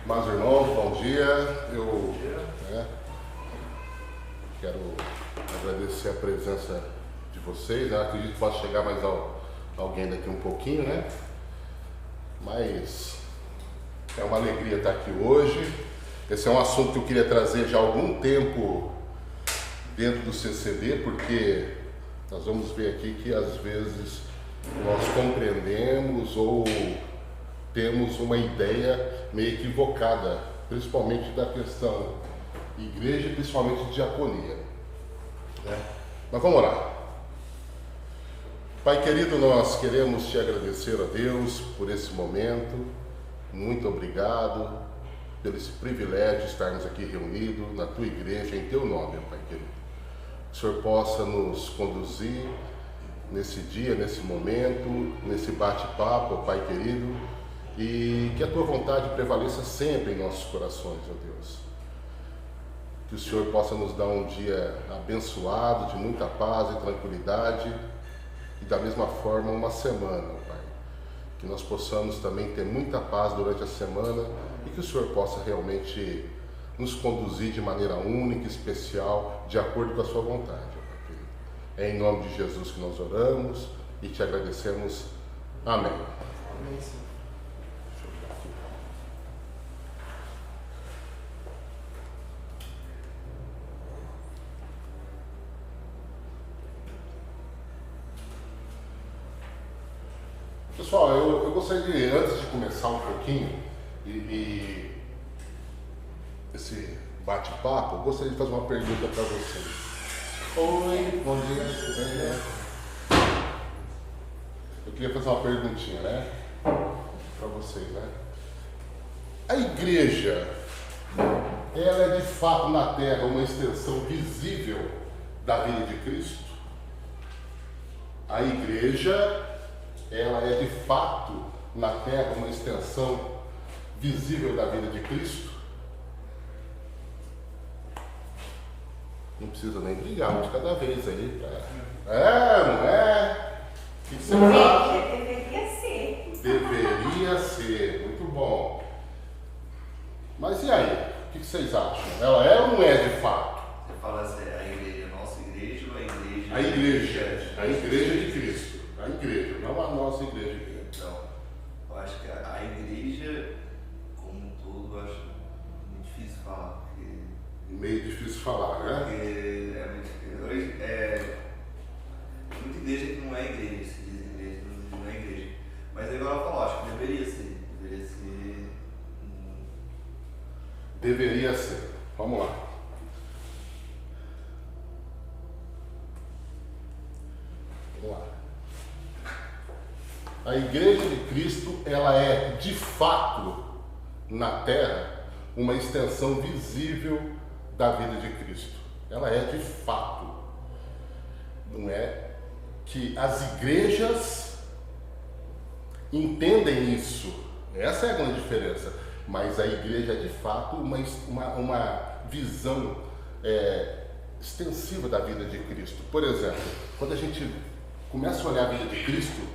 Mas, irmãos, bom dia. Eu quero agradecer a presença de vocês. Eu acredito que possa chegar mais alguém daqui um pouquinho, né? Mas é uma alegria estar aqui hoje. Esse é um assunto que eu queria trazer já há algum tempo dentro do CCB, porque nós vamos ver aqui que às vezes nós compreendemos ou temos uma ideia meio equivocada, principalmente da questão igreja e principalmente de diaconia, né? Mas vamos orar. Pai querido, nós queremos te agradecer a Deus por esse momento. Muito obrigado pelo esse privilégio de estarmos aqui reunidos na tua igreja, em teu nome, Pai querido. Que o Senhor possa nos conduzir nesse dia, nesse momento, nesse bate-papo, Pai querido, e que a tua vontade prevaleça sempre em nossos corações, ó Deus. Que o Senhor possa nos dar um dia abençoado, de muita paz e tranquilidade, e da mesma forma uma semana, ó Pai. Que nós possamos também ter muita paz durante a semana e que o Senhor possa realmente nos conduzir de maneira única, especial, de acordo com a sua vontade, ó Pai querido. É em nome de Jesus que nós oramos e te agradecemos. Amém. Amém. Pessoal, eu gostaria de, antes de começar um pouquinho esse bate-papo, eu gostaria de fazer uma pergunta para vocês. Oi, bom dia, tudo bem, né? Eu queria fazer uma perguntinha, né? Para vocês, né? A igreja, ela é de fato na Terra uma extensão visível da vida de Cristo? A igreja, ela é de fato na Terra uma extensão visível da vida de Cristo? Não precisa nem brigar, um de cada vez aí. Não é? O que você acha? Deveria ser. Deveria ser, muito bom. Mas e aí? O que vocês acham? Ela é ou não é de fato? Você fala assim, a igreja, a nossa igreja ou a igreja? A igreja de Cristo. A igreja, não a nossa igreja. Então, eu acho que a igreja, como um todo, eu acho muito difícil falar, porque Meio difícil falar, né? muita igreja que não é igreja, se diz igreja, não é igreja. Mas igual ela falou, acho que deveria ser. Deveria ser. Vamos lá. Vamos lá. A igreja de Cristo, ela é de fato na Terra uma extensão visível da vida de Cristo. Ela é de fato. Não é que as igrejas entendem isso. Essa é a grande diferença. Mas a igreja é de fato uma visão extensiva da vida de Cristo. Por exemplo, quando a gente começa a olhar a vida de Cristo,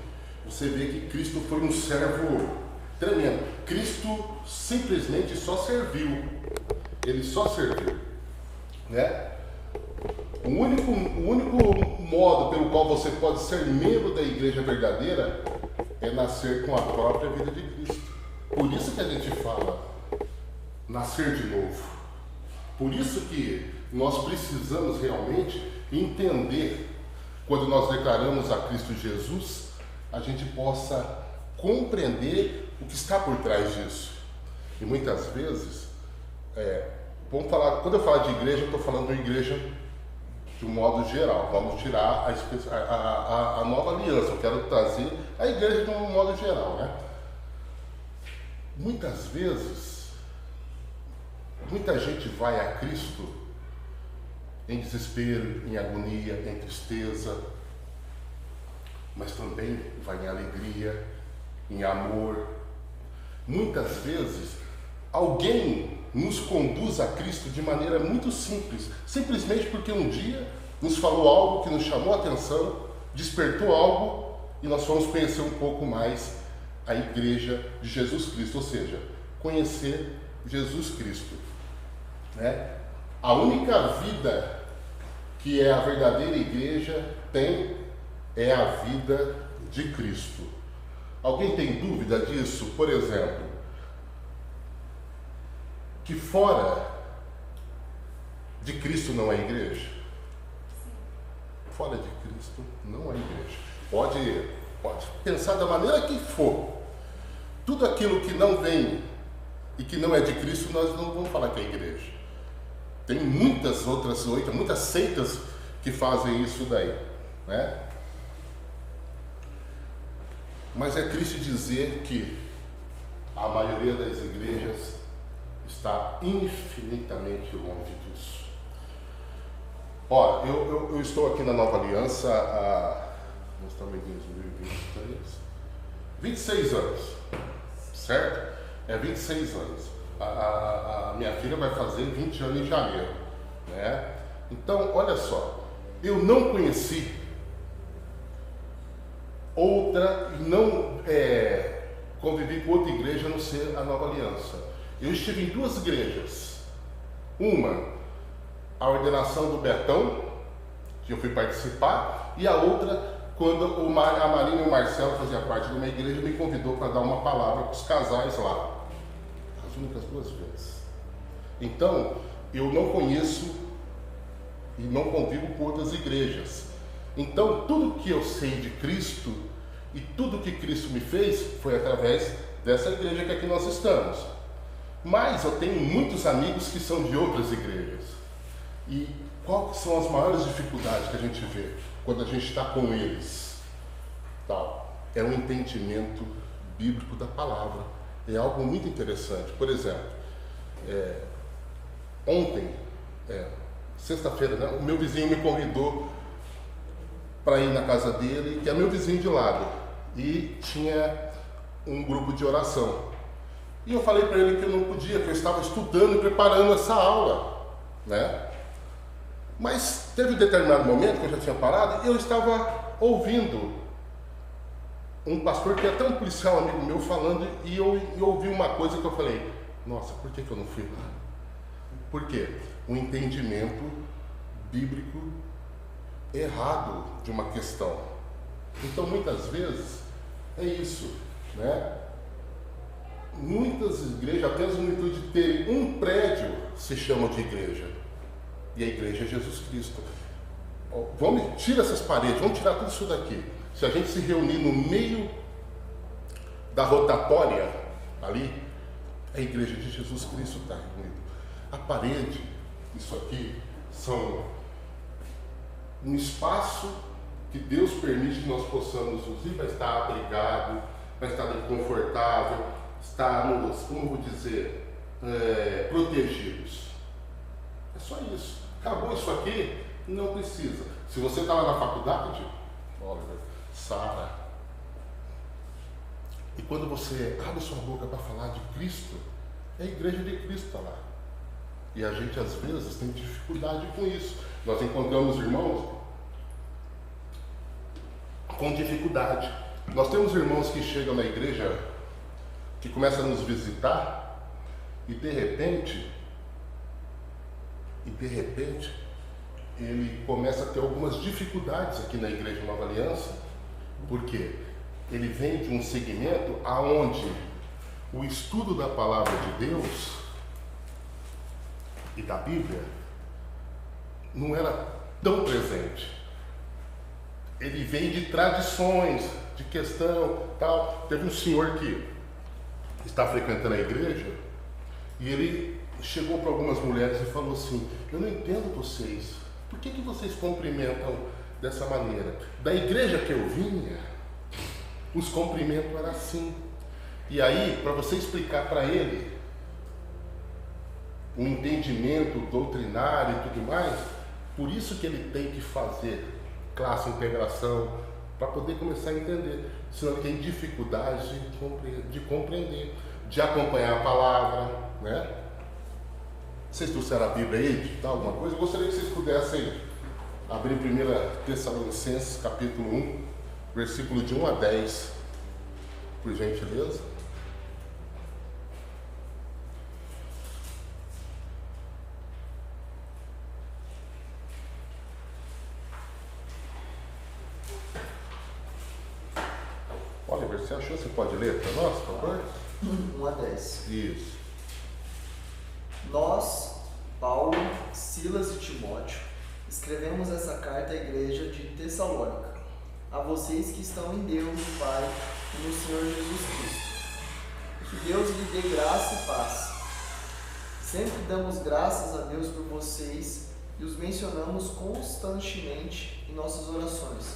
você vê que Cristo foi um servo tremendo. Cristo simplesmente só serviu. Ele só serviu, né? O único modo pelo qual você pode ser membro da igreja verdadeira é nascer com a própria vida de Cristo. Por isso que a gente fala nascer de novo. Por isso que nós precisamos realmente entender, quando nós declaramos a Cristo Jesus, a gente possa compreender o que está por trás disso. E muitas vezes, vamos falar, quando eu falo de igreja, eu estou falando de igreja de um modo geral. Vamos tirar a nova aliança. Eu quero trazer a igreja de um modo geral, né? Muitas vezes, muita gente vai a Cristo em desespero, em agonia, em tristeza, mas também vai em alegria, em amor. Muitas vezes, alguém nos conduz a Cristo de maneira muito simples, simplesmente porque um dia nos falou algo que nos chamou a atenção, despertou algo e nós fomos conhecer um pouco mais a igreja de Jesus Cristo, ou seja, conhecer Jesus Cristo. Né? A única vida que é a verdadeira igreja tem é a vida de Cristo. Alguém tem dúvida disso? Por exemplo, que fora de Cristo não é igreja? Fora de Cristo não é igreja. Pode pensar da maneira que for. Tudo aquilo que não vem e que não é de Cristo, nós não vamos falar que é igreja. Tem muitas seitas que fazem isso daí, né? Mas é triste dizer que a maioria das igrejas está infinitamente longe disso. Ó, eu estou aqui na Nova Aliança há, nós estamos em 2023, 26 anos, certo? É 26 anos. A minha filha vai fazer 20 anos em janeiro, né? Então, olha só, eu não conheci outra e não convivi com outra igreja a não ser a Nova Aliança. Eu estive em duas igrejas. Uma, a ordenação do Betão, que eu fui participar, e a outra, quando a Marina e o Marcelo faziam parte de uma igreja, me convidou para dar uma palavra para os casais lá. As únicas duas vezes. Então, eu não conheço e não convivo com outras igrejas. Então, tudo que eu sei de Cristo e tudo que Cristo me fez foi através dessa igreja que aqui nós estamos. Mas eu tenho muitos amigos que são de outras igrejas. E quais são as maiores dificuldades que a gente vê quando a gente está com eles? Tal. É o entendimento bíblico da palavra. É algo muito interessante. Por exemplo, ontem, sexta-feira, né, o meu vizinho me convidou para ir na casa dele, que é meu vizinho de lado, e tinha um grupo de oração. E eu falei para ele que eu não podia, que eu estava estudando e preparando essa aula, né? Mas teve um determinado momento que eu já tinha parado e eu estava ouvindo um pastor que é até um policial amigo meu falando, e eu ouvi uma coisa que eu falei: nossa, por que eu não fui lá? Por quê? Um entendimento bíblico errado de uma questão. Então, muitas vezes, é isso, né? Muitas igrejas, apenas no intuito de terem um prédio, se chamam de igreja. E a igreja é Jesus Cristo. Vamos tirar essas paredes, vamos tirar tudo isso daqui. Se a gente se reunir no meio da rotatória, ali, a igreja de Jesus Cristo está reunida. A parede, isso aqui, são um espaço que Deus permite que nós possamos usar para estar abrigado, para estar confortável, estarmos, como vou dizer, protegidos. É só isso. Acabou isso aqui, não precisa. Se você está lá na faculdade, Oliver, Sara, e quando você abre sua boca para falar de Cristo, é a igreja de Cristo está lá. E a gente às vezes tem dificuldade com isso. Nós encontramos irmãos com dificuldade. Nós temos irmãos que chegam na igreja, que começam a nos visitar, e de repente ele começa a ter algumas dificuldades aqui na Igreja Nova Aliança, porque ele vem de um segmento aonde o estudo da palavra de Deus e da Bíblia não era tão presente. Ele vem de tradições, de questão, tal. Teve um senhor que está frequentando a igreja e ele chegou para algumas mulheres e falou assim: eu não entendo vocês, por que vocês cumprimentam dessa maneira? Da igreja que eu vinha, os cumprimentos eram assim. E aí, para você explicar para ele um entendimento doutrinário e tudo mais, por isso que ele tem que fazer classe de integração, para poder começar a entender. Senão ele tem dificuldade de compreender, de acompanhar a palavra, né? Vocês trouxeram a Bíblia aí, tá, alguma coisa? Eu gostaria que vocês pudessem abrir 1 Tessalonicenses, capítulo 1, versículo de 1 a 10, por gentileza. Você achou? Você pode ler para nós, por favor? 1 a 10. Isso. Nós, Paulo, Silas e Timóteo, escrevemos essa carta à igreja de Tessalônica, a vocês que estão em Deus, o Pai, e no Senhor Jesus Cristo. Que Deus lhe dê graça e paz. Sempre damos graças a Deus por vocês e os mencionamos constantemente em nossas orações.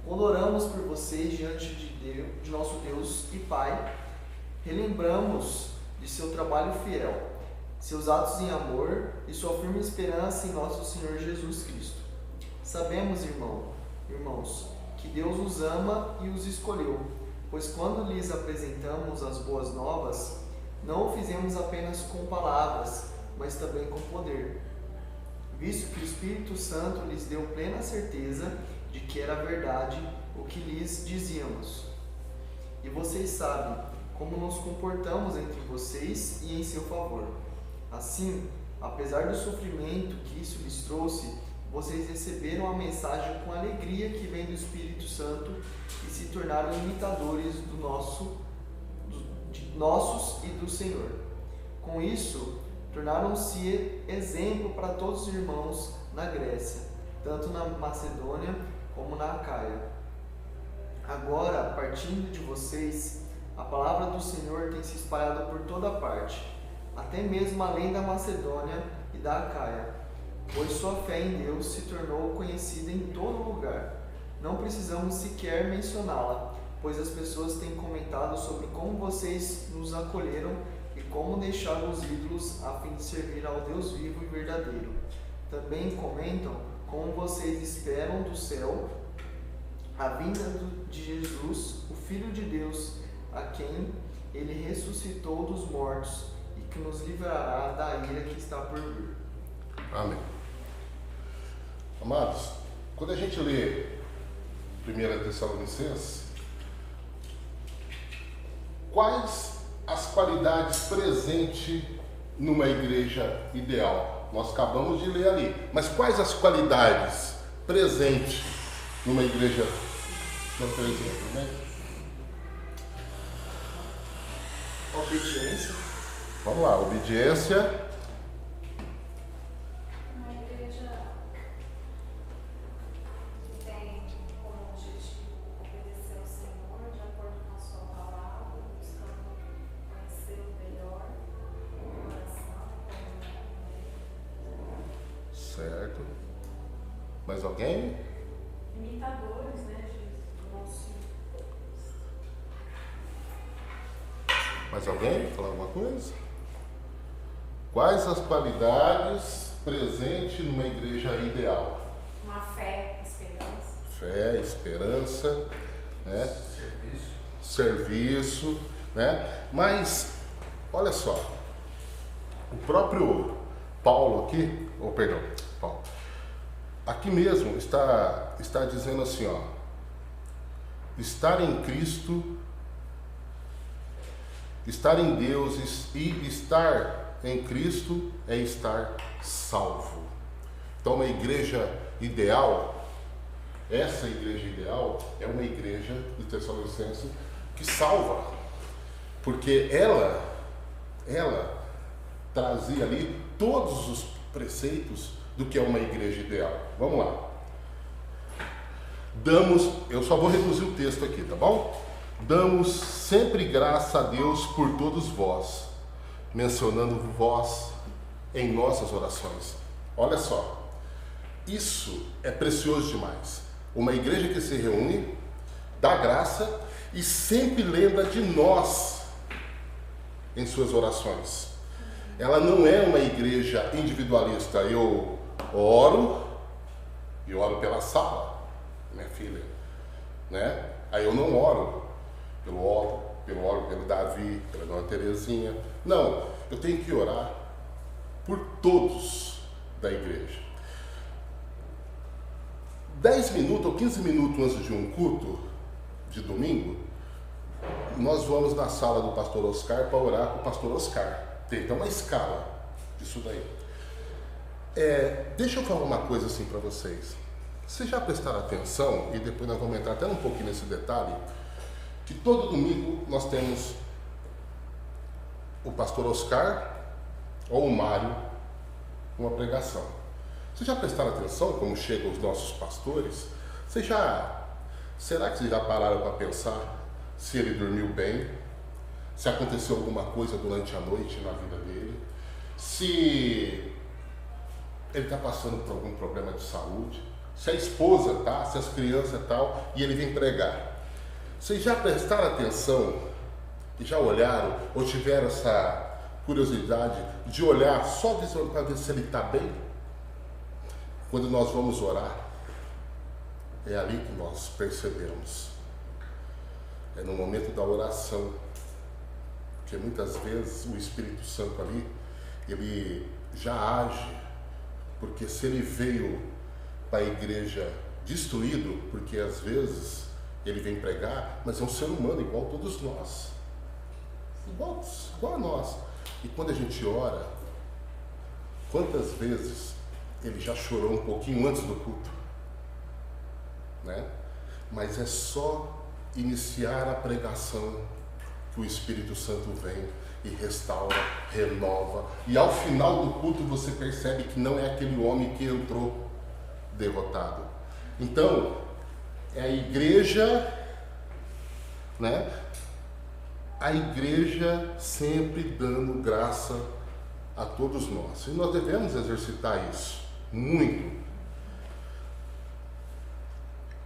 Quando oramos por vocês diante de Deus, de nosso Deus e Pai, relembramos de seu trabalho fiel, seus atos em amor e sua firme esperança em nosso Senhor Jesus Cristo. Sabemos, irmãos, que Deus os ama e os escolheu, pois quando lhes apresentamos as boas novas, não o fizemos apenas com palavras, mas também com poder, visto que o Espírito Santo lhes deu plena certeza de que era verdade o que lhes dizíamos. E vocês sabem como nos comportamos entre vocês e em seu favor. Assim, apesar do sofrimento que isso lhes trouxe, vocês receberam a mensagem com alegria que vem do Espírito Santo e se tornaram imitadores nossos e do Senhor. Com isso, tornaram-se exemplo para todos os irmãos na Grécia, tanto na Macedônia como na Acaia. Agora, partindo de vocês, a palavra do Senhor tem se espalhado por toda parte, até mesmo além da Macedônia e da Acaia, pois sua fé em Deus se tornou conhecida em todo lugar. Não precisamos sequer mencioná-la, pois as pessoas têm comentado sobre como vocês nos acolheram e como deixaram os ídolos a fim de servir ao Deus vivo e verdadeiro. Também comentam como vocês esperam do céu a vinda de Jesus, o Filho de Deus, a quem ele ressuscitou dos mortos e que nos livrará da ira que está por vir. Amém. Amados, quando a gente lê 1 Tessalonicenses, quais as qualidades presentes numa igreja ideal? Nós acabamos de ler ali, mas quais as qualidades presentes numa igreja, por exemplo, né? Obediência. Vamos lá, obediência. Uma igreja que tem como objetivo obedecer ao Senhor de acordo com a sua palavra, buscando conhecê-lo melhor, com oração, com Certo. Mais alguém? imitadores, né, do nosso. Mais alguém? Falar alguma coisa? Quais as qualidades presentes numa igreja ideal? Uma fé, esperança. Fé, esperança, né? Serviço, né? Mas, olha só, o próprio Paulo aqui, Paulo, aqui mesmo está dizendo assim, ó, estar em Cristo, estar em Deus e estar em Cristo é estar salvo. Então, uma igreja ideal, essa igreja ideal é uma igreja de Tessalonicenses que salva, porque ela trazia ali todos os preceitos do que é uma igreja ideal. Vamos lá. Eu só vou reduzir o texto aqui, tá bom? Damos sempre graça a Deus por todos vós, mencionando vós em nossas orações. Olha só, isso é precioso demais. Uma igreja que se reúne, dá graça e sempre lembra de nós em suas orações. Ela não é uma igreja individualista. Eu oro pela Sala, minha filha, né? Aí eu não oro pelo Davi, pela dona Terezinha. Não, eu tenho que orar por todos da igreja. 10 minutos ou 15 minutos antes de um culto de domingo, nós vamos na sala do pastor Oscar para orar com o pastor Oscar. Tem uma escala disso daí. Deixa eu falar uma coisa assim para vocês. Vocês já prestaram atenção, e depois nós vamos entrar até um pouquinho nesse detalhe, que todo domingo nós temos o pastor Oscar ou o Mário uma pregação. Vocês já prestaram atenção como chegam os nossos pastores? Será que vocês já pararam para pensar se ele dormiu bem? Se aconteceu alguma coisa durante a noite na vida dele? Se ele está passando por algum problema de saúde? Se a esposa tá, se as crianças tal, e ele vem pregar. Vocês já prestaram atenção e já olharam ou tiveram essa curiosidade de olhar só para ver se ele está bem? Quando nós vamos orar, é ali que nós percebemos. É no momento da oração, porque muitas vezes o Espírito Santo ali, ele já age, porque se ele veio para a igreja destruído, porque às vezes ele vem pregar, mas é um ser humano igual a todos nós, igual a nós. E quando a gente ora, quantas vezes ele já chorou um pouquinho antes do culto, né? Mas é só iniciar a pregação que o Espírito Santo vem e restaura, renova, e ao final do culto você percebe que não é aquele homem que entrou derrotado. Então, é a igreja, né? A igreja sempre dando graça a todos nós. E nós devemos exercitar isso, muito.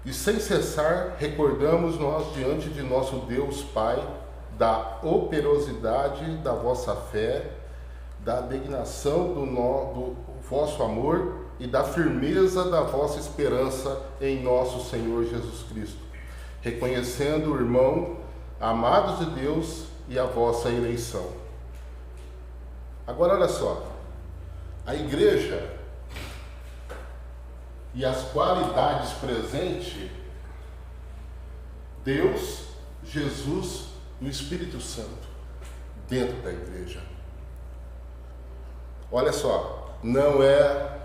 E sem cessar, recordamos nós diante de nosso Deus Pai, da operosidade da vossa fé, da dignação do vosso amor e da firmeza da vossa esperança em nosso Senhor Jesus Cristo, reconhecendo, irmão, amados de Deus, e a vossa eleição. Agora olha só, a igreja e as qualidades presentes, Deus, Jesus e o Espírito Santo dentro da igreja. Olha só, não é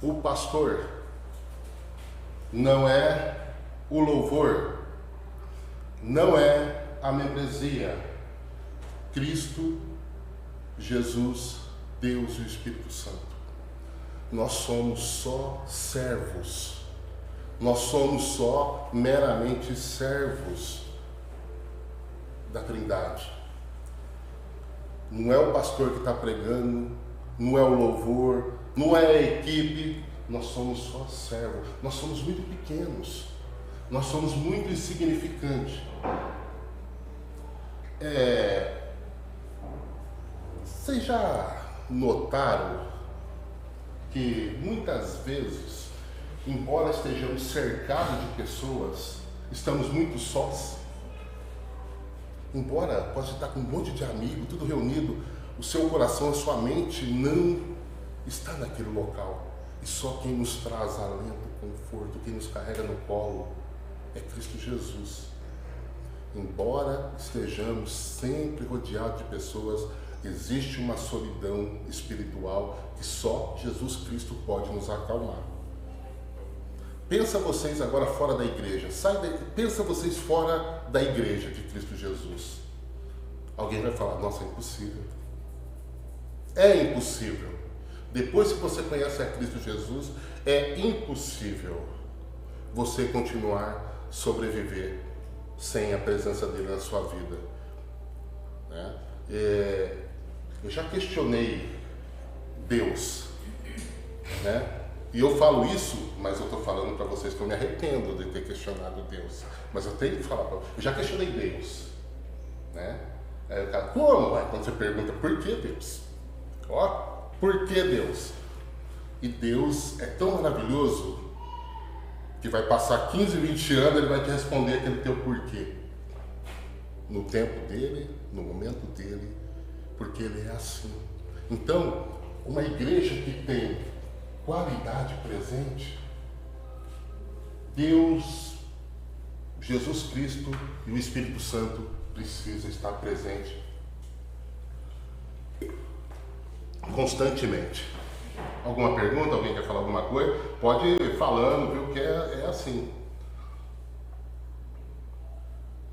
o pastor, não é o louvor, não é a membresia. Cristo, Jesus, Deus e o Espírito Santo. Nós somos só servos. Nós somos só meramente servos da Trindade. Não é o pastor que está pregando, não é o louvor, não é a equipe. Nós somos só servos. Nós somos muito pequenos. Nós somos muito insignificantes. Vocês já notaram que muitas vezes, embora estejamos cercados de pessoas, estamos muito sós? Embora possa estar com um monte de amigos, tudo reunido, o seu coração, a sua mente não está naquele local. E só quem nos traz alento, conforto, quem nos carrega no colo é Cristo Jesus. Embora estejamos sempre rodeados de pessoas, existe uma solidão espiritual que só Jesus Cristo pode nos acalmar. Pensa vocês agora fora da igreja. Pensa vocês fora da igreja de Cristo Jesus. Alguém vai falar, nossa, é impossível. É impossível. Depois que você conhece a Cristo Jesus, é impossível você continuar a sobreviver sem a presença dele na sua vida, né? Eu já questionei Deus, né? E eu falo isso, mas eu estou falando para vocês que eu me arrependo de ter questionado Deus. Mas eu tenho que falar para vocês. Eu já questionei Deus, né? Aí o cara, como? Quando você pergunta, por que Deus? Ó, por que Deus? E Deus é tão maravilhoso que vai passar 15, 20 anos, ele vai te responder aquele teu porquê. No tempo dele, no momento dele, porque ele é assim. Então, uma igreja que tem qualidade presente, Deus, Jesus Cristo e o Espírito Santo precisa estar presente constantemente. Alguma pergunta? Alguém quer falar alguma coisa? Pode ir falando, viu? Que é assim.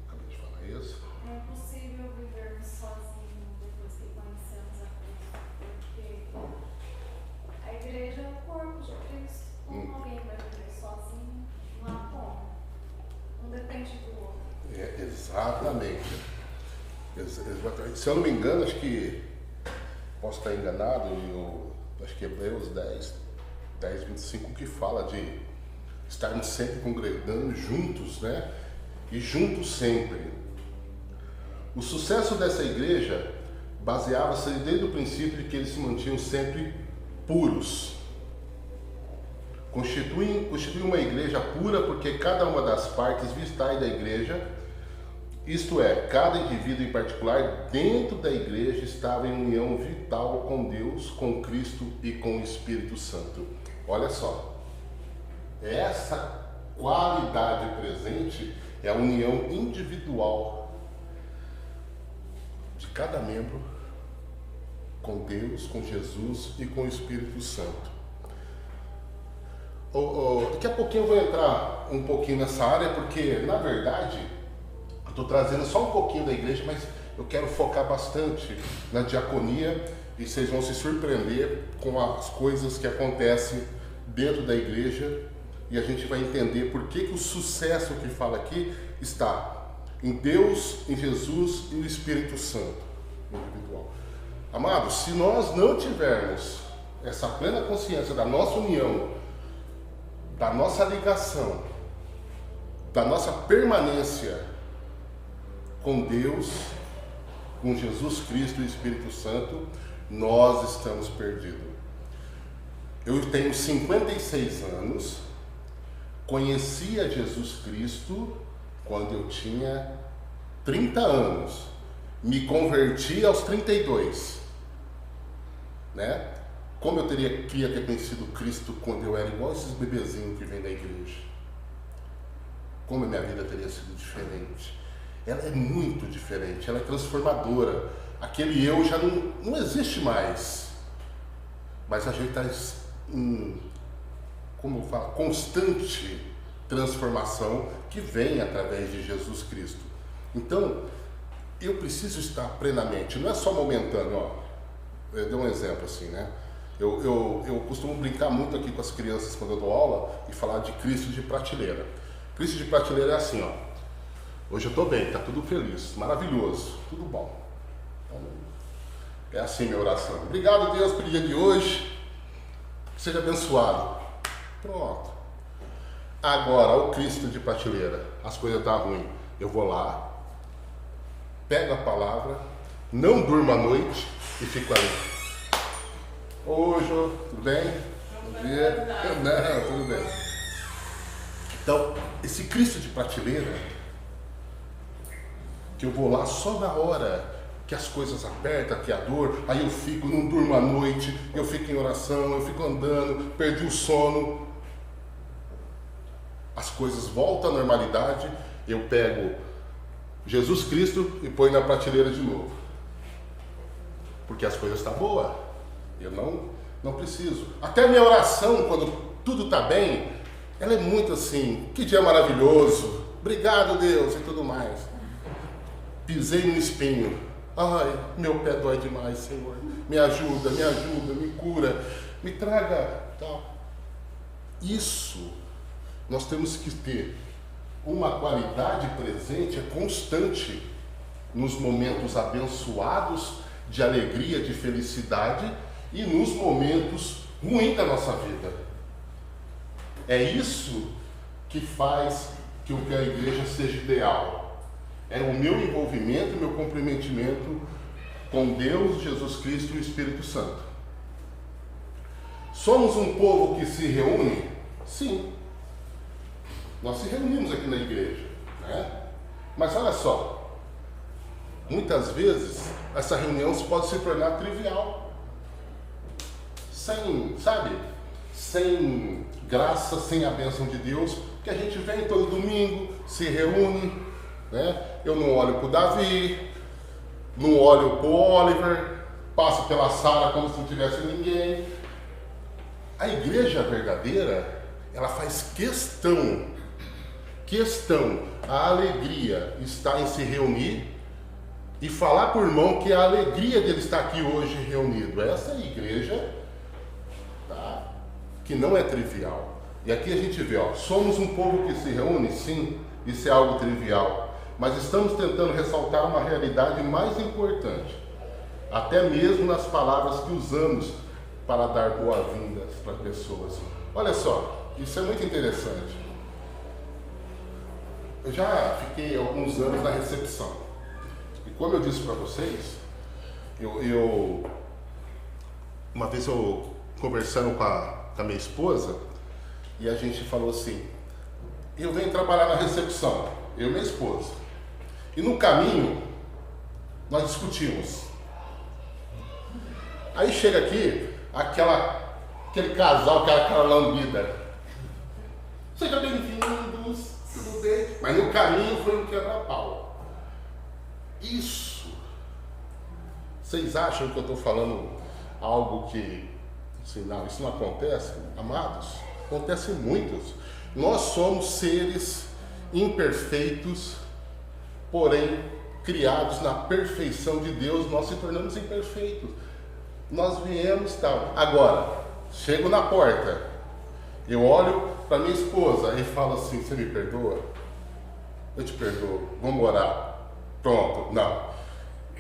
Acabei de falar. isso. É impossível vivermos sozinhos depois que conhecemos a Cristo, porque a igreja é o corpo de Cristo. Como alguém vai viver sozinho? Não há como. Um depende do outro. Exatamente. Se eu não me engano, acho que posso estar enganado, acho que Hebreus 10, 25, que fala de estarmos sempre congregando juntos, né? E juntos sempre. O sucesso dessa igreja baseava-se desde o princípio de que eles se mantinham sempre puros. Constituem uma igreja pura porque cada uma das partes vitais da igreja, isto é, cada indivíduo em particular dentro da igreja, estava em união vital com Deus, com Cristo e com o Espírito Santo. Olha só, essa qualidade presente é a união individual de cada membro com Deus, com Jesus e com o Espírito Santo. Daqui a pouquinho eu vou entrar um pouquinho nessa área, porque na verdade eu estou trazendo só um pouquinho da igreja, mas eu quero focar bastante na diaconia e vocês vão se surpreender com as coisas que acontecem dentro da igreja e a gente vai entender por que o sucesso que fala aqui está em Deus, em Jesus e no Espírito Santo individual. Amados, se nós não tivermos essa plena consciência da nossa união, da nossa ligação, da nossa permanência com Deus, com Jesus Cristo e Espírito Santo, nós estamos perdidos. Eu tenho 56 anos, conheci a Jesus Cristo quando eu tinha 30 anos, me converti aos 32, né? Como eu queria ter conhecido Cristo quando eu era igual esses bebezinhos que vêm da igreja. Como a minha vida teria sido diferente. Ela é muito diferente, ela é transformadora. Aquele eu já não existe mais. Mas a gente está em, como eu falo, constante transformação que vem através de Jesus Cristo. Então, eu preciso estar plenamente, não é só momentâneo, ó. Eu dei um exemplo assim, né? Eu costumo brincar muito aqui com as crianças quando eu dou aula e falar de Cristo de prateleira. Cristo de prateleira é assim, ó. Hoje eu estou bem, está tudo feliz, maravilhoso, tudo bom. É assim minha oração. Obrigado, Deus, pelo dia de hoje. Seja abençoado. Pronto. Agora, o Cristo de prateleira. As coisas estão ruins. Eu vou lá, pego a palavra, não durmo à noite e fico ali. Oi, Jô, tudo bem? Bom dia. Não, tudo bem. Então, esse Cristo de prateleira, que eu vou lá só na hora que as coisas apertam, que a dor, aí eu fico, não durmo à noite, eu fico em oração, eu fico andando, perdi o sono. As coisas voltam à normalidade, eu pego Jesus Cristo e põe na prateleira de novo. Porque as coisas estão boas. Eu não preciso. Até a minha oração, quando tudo está bem, ela é muito assim, que dia maravilhoso, obrigado Deus e tudo mais. Pisei no espinho, ai, meu pé dói demais, Senhor, me ajuda, me cura, me traga, tal. Isso, nós temos que ter uma qualidade presente, constante, nos momentos abençoados, de alegria, de felicidade, e nos momentos ruins da nossa vida. É isso que faz que a igreja seja ideal. É o meu envolvimento, meu comprometimento com Deus, Jesus Cristo e o Espírito Santo. Somos um povo que se reúne? Sim. Nós se reunimos aqui na igreja, né? Mas olha só, muitas vezes essa reunião pode se tornar trivial. Sem graça, sem a bênção de Deus, que a gente vem todo domingo, se reúne, né? Eu não olho para o Davi, não olho para o Oliver, passo pela sala como se não tivesse ninguém. A igreja verdadeira, ela faz questão questão. A alegria está em se reunir e falar para o irmão que a alegria dele estar aqui hoje reunido. Essa é a igreja, tá? Que não é trivial. E aqui a gente vê, ó, somos um povo que se reúne, sim, isso é algo trivial, mas estamos tentando ressaltar uma realidade mais importante, até mesmo nas palavras que usamos para dar boas-vindas para as pessoas. Olha só, isso é muito interessante. Eu já fiquei alguns anos na recepção, e como eu disse para vocês, uma vez eu conversando com a minha esposa, e a gente falou assim, eu venho trabalhar na recepção, eu e minha esposa. E no caminho, nós discutimos. Aí chega aqui, aquele casal, aquela lambida. Sejam bem-vindos, tudo bem? Mas no caminho foi um quebra-pau. Isso. Vocês acham que eu estou falando algo que, assim, não, isso não acontece? Amados, acontece muitos. Nós somos seres imperfeitos, porém criados na perfeição de Deus, nós se tornamos imperfeitos. Nós viemos tal. Agora, chego na porta, eu olho para minha esposa e falo assim, você me perdoa? Eu te perdoo, vamos orar. Pronto, não.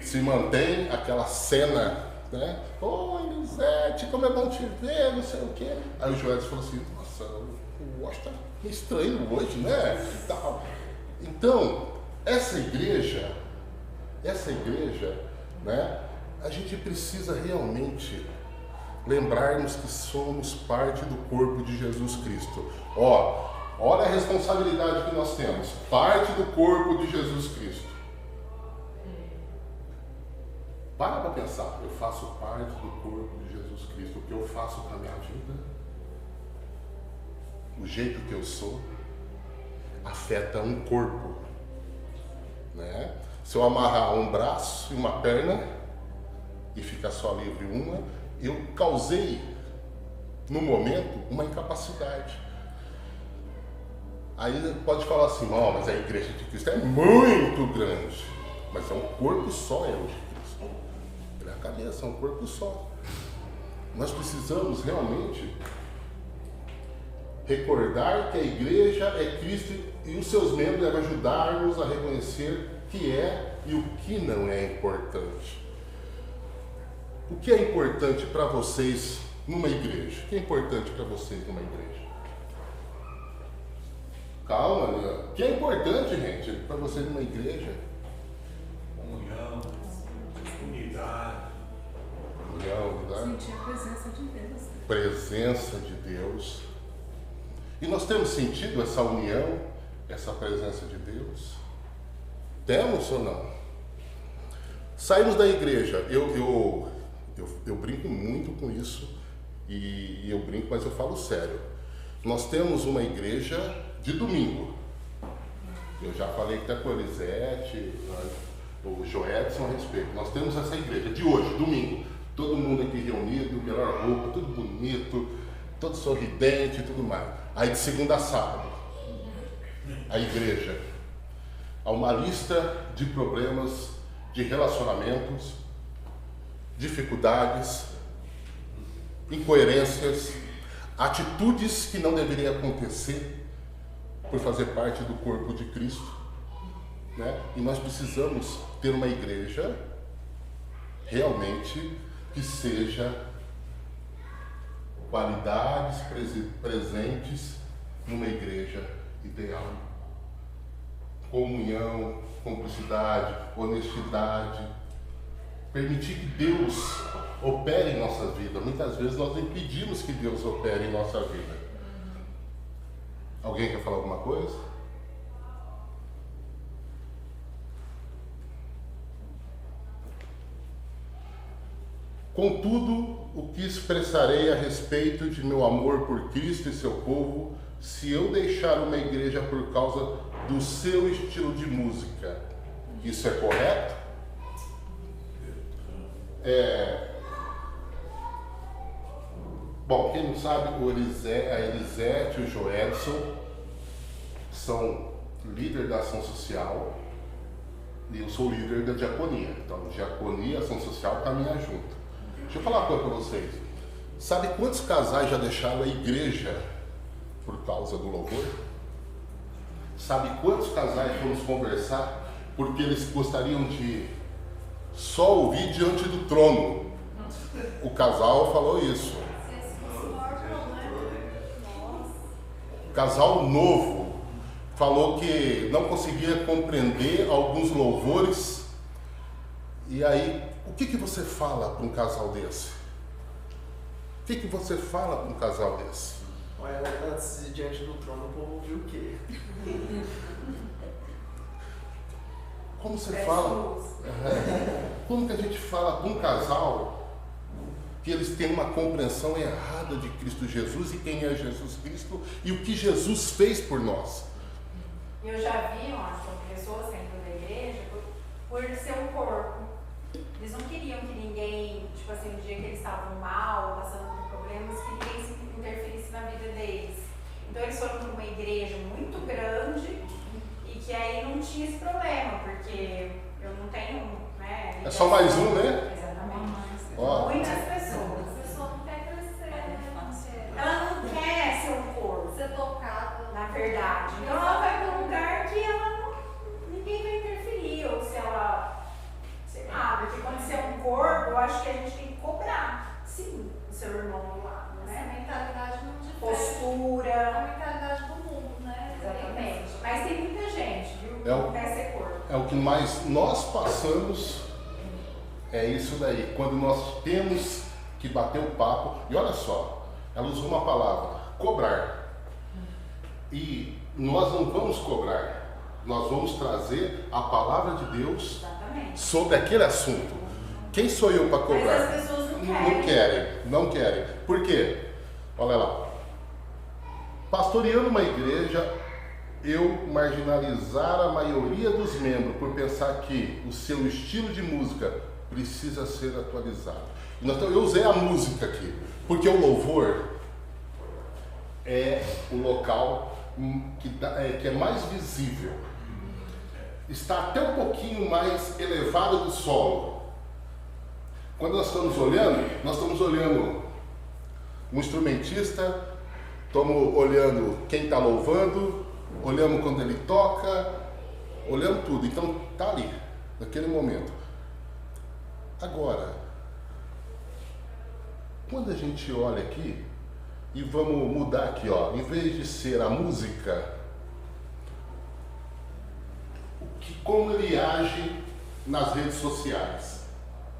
Se mantém aquela cena, né? Oi, Elisete, como é bom te ver, não sei o quê. Aí o Joel falou assim, nossa, o Washington tá estranho hoje, né? E tal. Então, essa igreja, né? A gente precisa realmente lembrarmos que somos parte do corpo de Jesus Cristo. Ó, olha a responsabilidade que nós temos. Parte do corpo de Jesus Cristo. Para pensar, eu faço parte do corpo de Jesus Cristo. O que eu faço com a minha vida, o jeito que eu sou, afeta um corpo, né? Se eu amarrar um braço e uma perna e ficar só livre uma, eu causei, no momento, uma incapacidade. Aí pode falar assim, não, mas a igreja de Cristo é muito grande, mas é um corpo só, é o de Cristo. Ele é a cabeça, é um corpo só. Nós precisamos realmente recordar que a igreja é Cristo e os seus membros devem ajudar-nos a reconhecer o que é e o que não é importante. O que é importante para vocês numa igreja? O que é importante para vocês numa igreja? Calma, né? O que é importante, gente, para vocês numa igreja? Comunhão, unidade. Sentir a presença de Deus. Presença de Deus. E nós temos sentido essa união, essa presença de Deus? Temos ou não? Saímos da igreja. Eu brinco muito com isso, e eu brinco, mas eu falo sério. Nós temos uma igreja de domingo. Eu já falei até com a Elisete, o Joedson a respeito. Nós temos essa igreja de hoje, domingo. Todo mundo aqui reunido, melhor roupa, tudo bonito, todo sorridente e tudo mais. Aí de segunda a sábado, a igreja. Há uma lista de problemas, de relacionamentos, dificuldades, incoerências, atitudes que não deveriam acontecer por fazer parte do corpo de Cristo, né? E nós precisamos ter uma igreja realmente que seja qualidades presentes numa igreja ideal. Comunhão, cumplicidade, honestidade. Permitir que Deus opere em nossa vida. Muitas vezes nós impedimos que Deus opere em nossa vida. Alguém quer falar alguma coisa? Contudo, o que expressarei a respeito de meu amor por Cristo e seu povo, se eu deixar uma igreja por causa do seu estilo de música? Isso é correto? Bom, quem não sabe, a Elisete e o Joedson são líder da ação social e eu sou líder da diaconia. Então, diaconia e ação social caminham junto. Deixa eu falar uma coisa para vocês. Sabe quantos casais já deixaram a igreja por causa do louvor? Sabe quantos casais fomos conversar porque eles gostariam de só ouvir diante do trono? O casal falou isso. O casal novo falou que não conseguia compreender alguns louvores. E aí, o que você fala para um casal desse? O que você fala para um casal desse? Olha, antes de diante do trono, o povo viu o quê? Como você fala? Como que a gente fala para um casal que eles têm uma compreensão errada de Cristo Jesus e quem é Jesus Cristo e o que Jesus fez por nós? Eu já vi, acho, pessoas dentro da igreja por ser um corpo. Eles não queriam que ninguém, tipo assim, no dia que eles estavam mal, passando por problemas, que ninguém se interferisse na vida deles. Então eles foram para uma igreja muito grande e que aí não tinha esse problema, porque eu não tenho, né? É só mais um, né? Exatamente. Ó. Muitas pessoas. A pessoa não quer crescer, né? Ela não quer ser um corpo, Ser tocada. na verdade. Então ela vai para um lugar que ela não, ninguém vai interferir, ou se ela, sei lá, porque quando você é um corpo, eu acho que a gente tem que cobrar, sim, o seu irmão do lado, Essa né? mentalidade não difere. Postura. A mentalidade do mundo, né? Exatamente. Mas tem muita gente, viu, que É o- não quer ser corpo. É o que mais nós passamos, é isso daí. Quando nós temos que bater o papo, e olha só, ela usou uma palavra, cobrar. E nós não vamos cobrar, nós vamos trazer a palavra de Deus Exatamente. sobre aquele assunto. Quem sou eu para Mas cobrar? as pessoas não querem. Não querem. Por quê? Olha lá. Pastoreando uma igreja, eu marginalizar a maioria dos membros por pensar que o seu estilo de música precisa ser atualizado. Então eu usei a música aqui, porque o louvor é o local que é mais visível. Está até um pouquinho mais elevado do solo. Quando nós estamos olhando um instrumentista, estamos olhando quem está louvando, olhamos quando ele toca, olhamos tudo. Então está ali, naquele momento. Agora, quando a gente olha aqui, e vamos mudar aqui, ó, em vez de ser a música, como ele age nas redes sociais.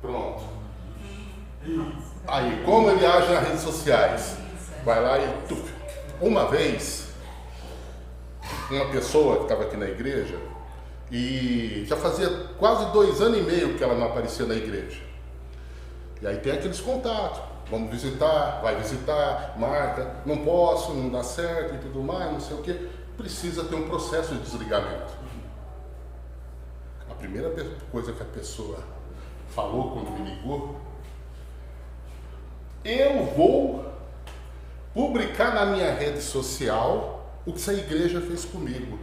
Pronto. Aí, como ele age nas redes sociais? Vai lá e... Uma vez, uma pessoa que estava aqui na igreja, e já fazia quase 2 anos e meio que ela não aparecia na igreja. E aí tem aqueles contatos. Vamos visitar, vai visitar, marca, não posso, não dá certo e tudo mais, não sei o que. Precisa ter um processo de desligamento. A primeira coisa que a pessoa falou quando me ligou, eu vou publicar na minha rede social o que essa igreja fez comigo.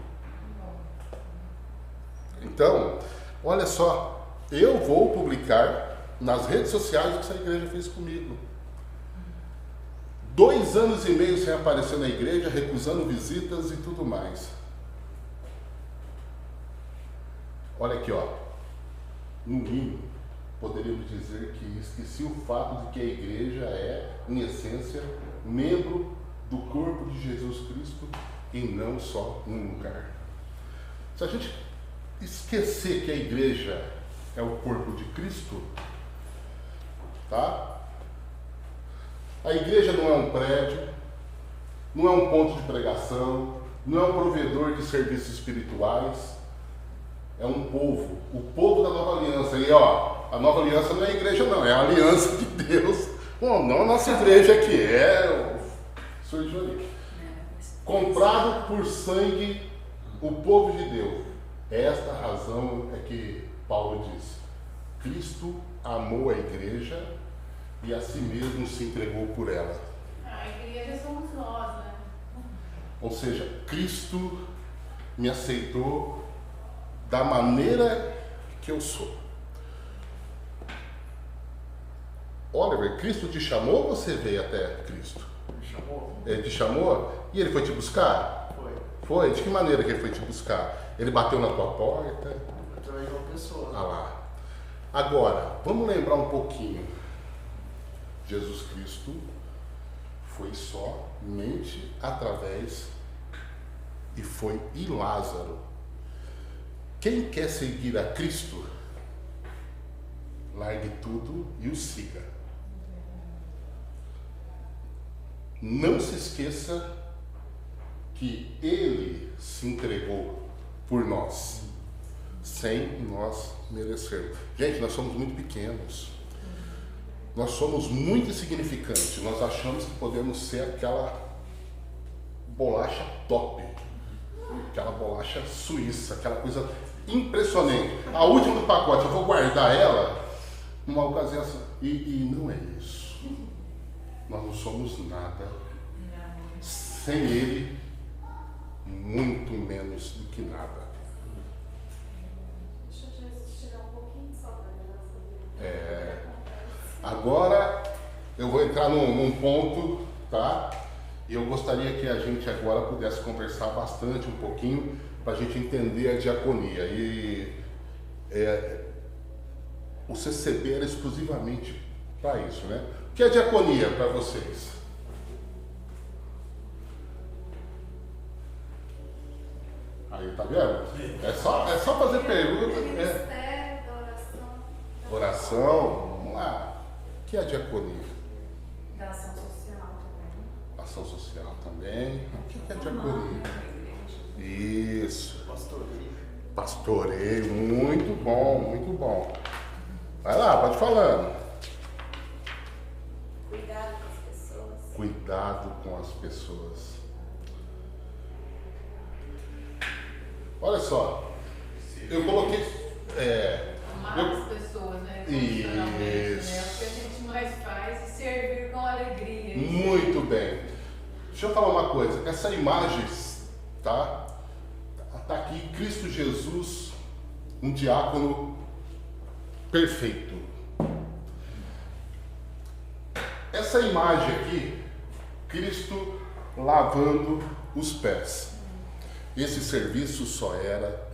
Então, olha só, eu vou publicar nas redes sociais o que essa igreja fez comigo. 2 anos e meio sem aparecer na igreja, recusando visitas e tudo mais. Olha aqui, ó. No mínimo, poderíamos dizer que esqueci o fato de que a igreja é, em essência, membro do corpo de Jesus Cristo e não só um lugar. Se a gente esquecer que a igreja é o corpo de Cristo, tá? A igreja não é um prédio, não é um ponto de pregação, não é um provedor de serviços espirituais, é um povo, o povo da nova aliança. E ó, a nova aliança não é a igreja não, é a aliança de Deus. Bom, não a nossa igreja aqui, é o surgiu ali. Comprado por sangue, o povo de Deus. Esta razão é que Paulo diz: Cristo amou a igreja e a si mesmo se entregou por ela. A igreja somos nós, né? Ou seja, Cristo me aceitou da maneira que eu sou. Oliver, Cristo te chamou ou você veio até Cristo? Me chamou? Ele te chamou e ele foi te buscar? Foi. Foi? De que maneira que ele foi te buscar? Ele bateu na tua porta? Através de uma pessoa. Ah lá. Agora, vamos lembrar um pouquinho. Jesus Cristo foi somente através e foi em Lázaro. Quem quer seguir a Cristo, largue tudo e o siga. Não se esqueça que Ele se entregou por nós, sem nós merecermos. Gente, nós somos muito pequenos. Nós somos muito insignificantes. Nós achamos que podemos ser aquela bolacha top, aquela bolacha suíça, aquela coisa impressionante. A última do pacote, eu vou guardar ela numa ocasião assim. E não é isso. Nós não somos nada. Sem Ele, muito menos do que nada. Deixa Jesus tirar um pouquinho só para ver. Agora eu vou entrar num ponto, tá? E eu gostaria que a gente agora pudesse conversar bastante um pouquinho para a gente entender a diaconia. E o CCB era exclusivamente para isso, né? O que é diaconia para vocês? Aí, tá vendo? É só fazer pergunta. Ministério da oração. Oração, vamos lá. O que é diaconia? Da ação social também. Ação social também. O que é diaconia? Isso. Pastoreio. Pastoreio, muito bom, muito bom. Vai lá, pode falando. Cuidado com as pessoas. Cuidado com as pessoas. Olha só, eu coloquei. Amar as pessoas, né? Emocionalmente, né? O que a gente mais faz é servir com alegria. Muito bem. Deixa eu falar uma coisa. Essa imagem, tá? Tá aqui Cristo Jesus, um diácono perfeito. Essa imagem aqui, Cristo lavando os pés. Esse serviço só era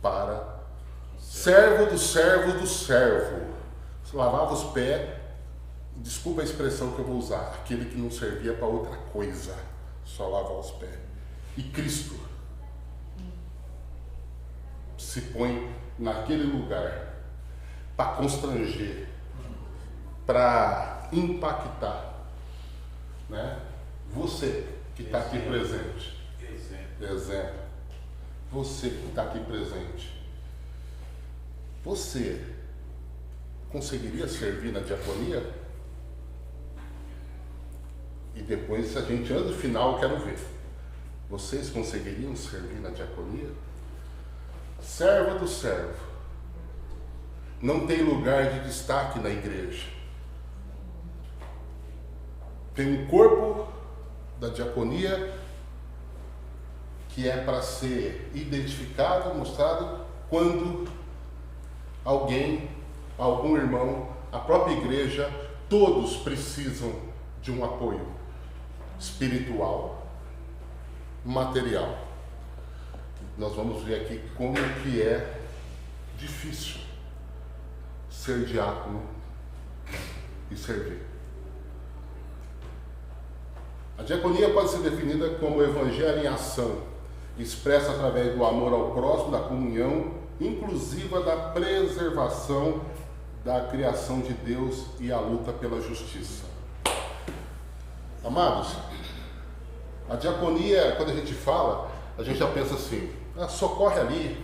para servo do servo do servo. Lavava os pés, desculpa a expressão que eu vou usar, aquele que não servia para outra coisa, só lavar os pés. E Cristo se põe naquele lugar para constranger, para impactar, né? Você que está aqui presente. Exemplo. Você que está aqui presente. Você conseguiria servir na diaconia? E depois, a gente, antes do final, eu quero ver. Vocês conseguiriam servir na diaconia? Servo do servo. Não tem lugar de destaque na igreja. Tem um corpo da diaconia que é para ser identificado, mostrado quando alguém, algum irmão, a própria igreja, todos precisam de um apoio espiritual, material. Nós vamos ver aqui como que é difícil ser diácono e servir. A diaconia pode ser definida como o evangelho em ação, expressa através do amor ao próximo, da comunhão, inclusiva da preservação da criação de Deus e a luta pela justiça. Amados, a diaconia, quando a gente fala, a gente já pensa assim, socorre ali,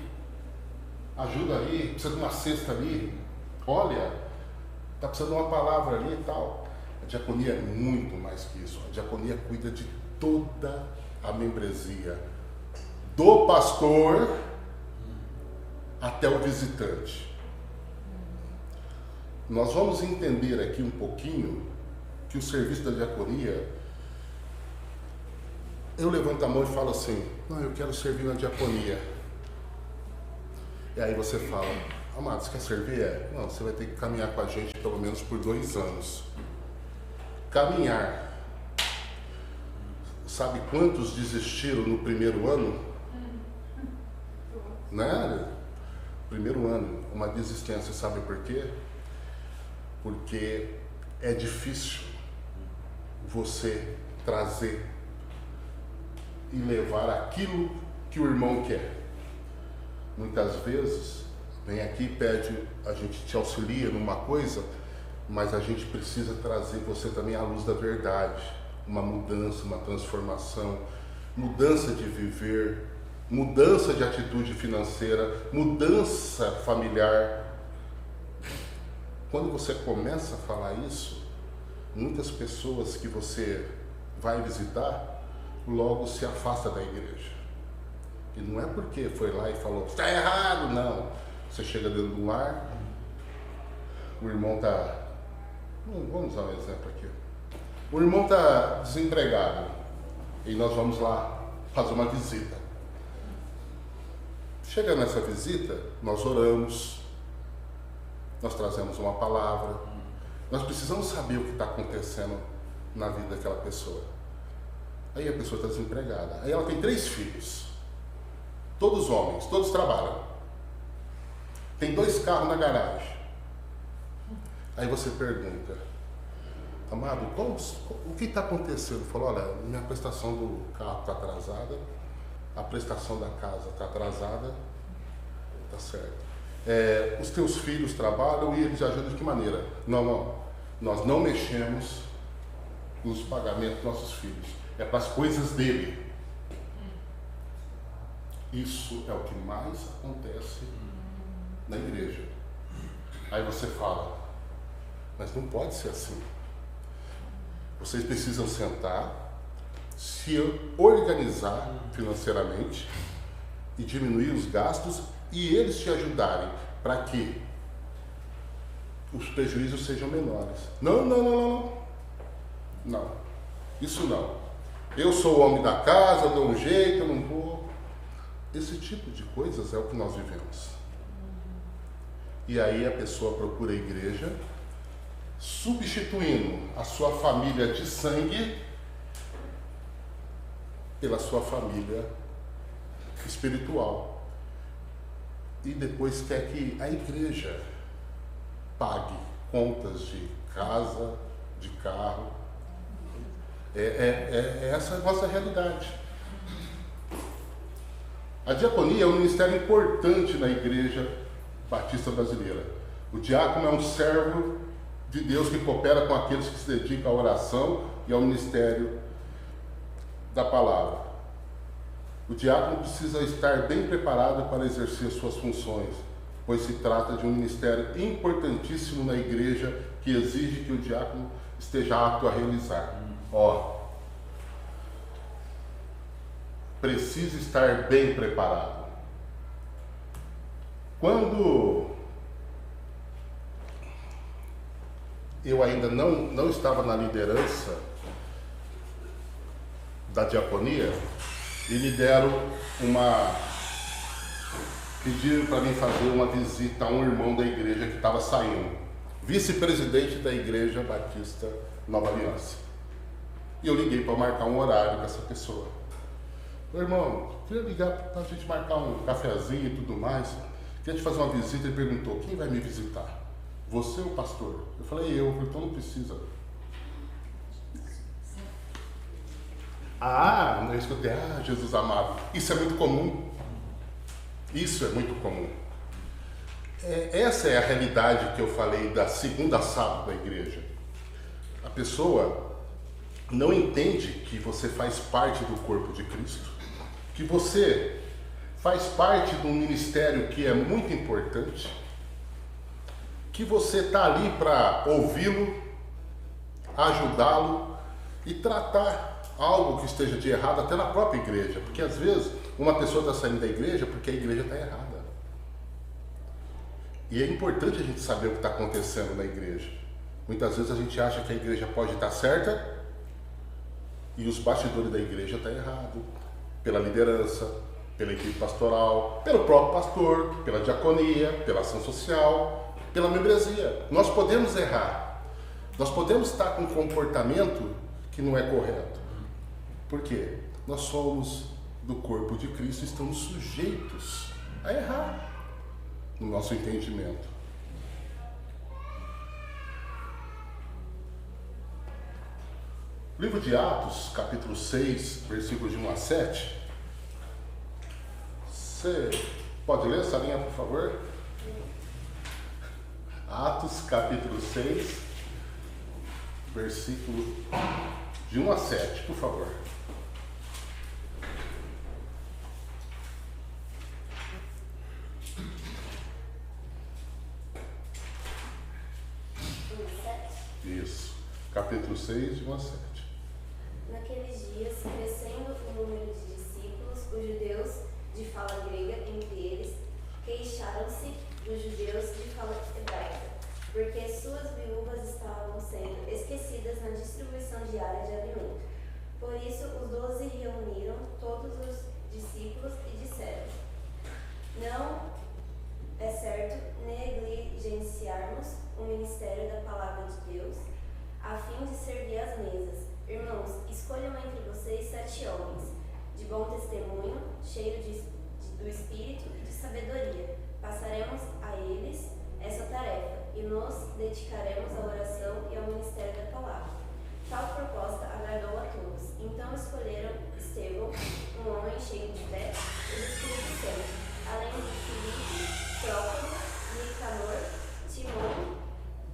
ajuda ali, precisa de uma cesta ali, olha, está precisando de uma palavra ali e tal. A diaconia é muito mais que isso. A diaconia cuida de toda a membresia, do pastor até o visitante. Nós vamos entender aqui um pouquinho que o serviço da diaconia eu levanto a mão e falo assim, não, eu quero servir na diaconia. E aí você fala, amado, você quer servir? Não, você vai ter que caminhar com a gente pelo menos por 2 anos. Caminhar. Sabe quantos desistiram no primeiro ano? Né? Primeiro ano, uma desistência, sabe por quê? Porque é difícil você trazer e levar aquilo que o irmão quer. Muitas vezes, vem aqui e pede, a gente te auxilia numa coisa, mas a gente precisa trazer você também à luz da verdade. Uma mudança, uma transformação, mudança de viver, mudança de atitude financeira, mudança familiar. Quando você começa a falar isso, muitas pessoas que você vai visitar, logo se afasta da igreja. E não é porque foi lá e falou, está errado, não. Você chega dentro do lar, o irmão está... Vamos usar um exemplo aqui. O irmão está desempregado e nós vamos lá fazer uma visita. Chega nessa visita, nós oramos, nós trazemos uma palavra, nós precisamos saber o que está acontecendo na vida daquela pessoa. Aí a pessoa está desempregada, aí ela tem 3 filhos, todos homens, todos trabalham, tem 2 carros na garagem. Aí você pergunta, amado, o que está acontecendo? Falou, olha, minha prestação do carro está atrasada, a prestação da casa está atrasada, tá certo. Os teus filhos trabalham e eles ajudam de que maneira? Não, nós não mexemos nos pagamentos dos nossos filhos, é para as coisas dele. Isso é o que mais acontece na igreja. Aí você fala, mas não pode ser assim. Vocês precisam sentar, se organizar financeiramente e diminuir os gastos e eles te ajudarem para que os prejuízos sejam menores. Não. Isso não. Eu sou o homem da casa, eu dou um jeito, eu não vou. Esse tipo de coisas é o que nós vivemos. E aí a pessoa procura a igreja, substituindo a sua família de sangue pela sua família espiritual. E depois quer que a igreja pague contas de casa, de carro. Essa é a nossa realidade. A diaconia é um ministério importante na Igreja Batista Brasileira. O diácono é um servo de Deus que coopera com aqueles que se dedicam à oração e ao ministério da palavra. O diácono precisa estar bem preparado para exercer suas funções, pois se trata de um ministério importantíssimo na igreja que exige que o diácono esteja apto a realizar. Precisa estar bem preparado. Quando eu ainda não estava na liderança da diaconia, e me pediram para mim fazer uma visita a um irmão da igreja que estava saindo, vice-presidente da Igreja Batista Nova Aliança. E eu liguei para marcar um horário com essa pessoa. Irmão, queria ligar para a gente marcar um cafezinho e tudo mais. Queria te fazer uma visita. Ele perguntou, quem vai me visitar? Você ou o pastor? Eu falei, então não precisa. Eu escutei, Jesus amado. Isso é muito comum. Isso é muito comum. Essa é a realidade que eu falei da segunda sábado da igreja. A pessoa não entende que você faz parte do corpo de Cristo, que você faz parte de um ministério que é muito importante, que você está ali para ouvi-lo, ajudá-lo e tratar algo que esteja de errado até na própria igreja, porque às vezes uma pessoa está saindo da igreja porque a igreja está errada. E é importante a gente saber o que está acontecendo na igreja. Muitas vezes a gente acha que a igreja pode estar certa E os bastidores da igreja estão errados. Pela liderança, pela equipe pastoral, pelo próprio pastor, pela diaconia, pela ação social, pela membresia. Nós podemos errar. Nós podemos estar com um comportamento que não é correto. Por quê? Nós somos do corpo de Cristo e estamos sujeitos a errar no nosso entendimento. Livro de Atos, capítulo 6, versículos de 1 a 7. Você pode ler essa linha, por favor? Atos, capítulo 6, versículo de 1 a 7, por favor. Isso, capítulo 6, de 1 a 7. Naqueles dias, crescendo o número de discípulos, os judeus de fala grega entre eles queixaram-se dos judeus de fala hebraica, porque suas viúvas estavam sendo esquecidas na distribuição diária de alimento. Por isso, os 12 reuniram todos os discípulos e disseram: não é certo negligenciarmos o ministério da palavra de Deus, a fim de servir às mesas. Irmãos, escolham entre vocês 7 homens, de bom testemunho, cheios do Espírito e de sabedoria. Passaremos a eles essa tarefa e nos dedicaremos à oração e ao ministério da palavra. Tal proposta agradou a todos. Então escolheram Estevão, um homem cheio de fé e do Espírito Santo, além de Filipe, Prócoro, Nicanor, Timão,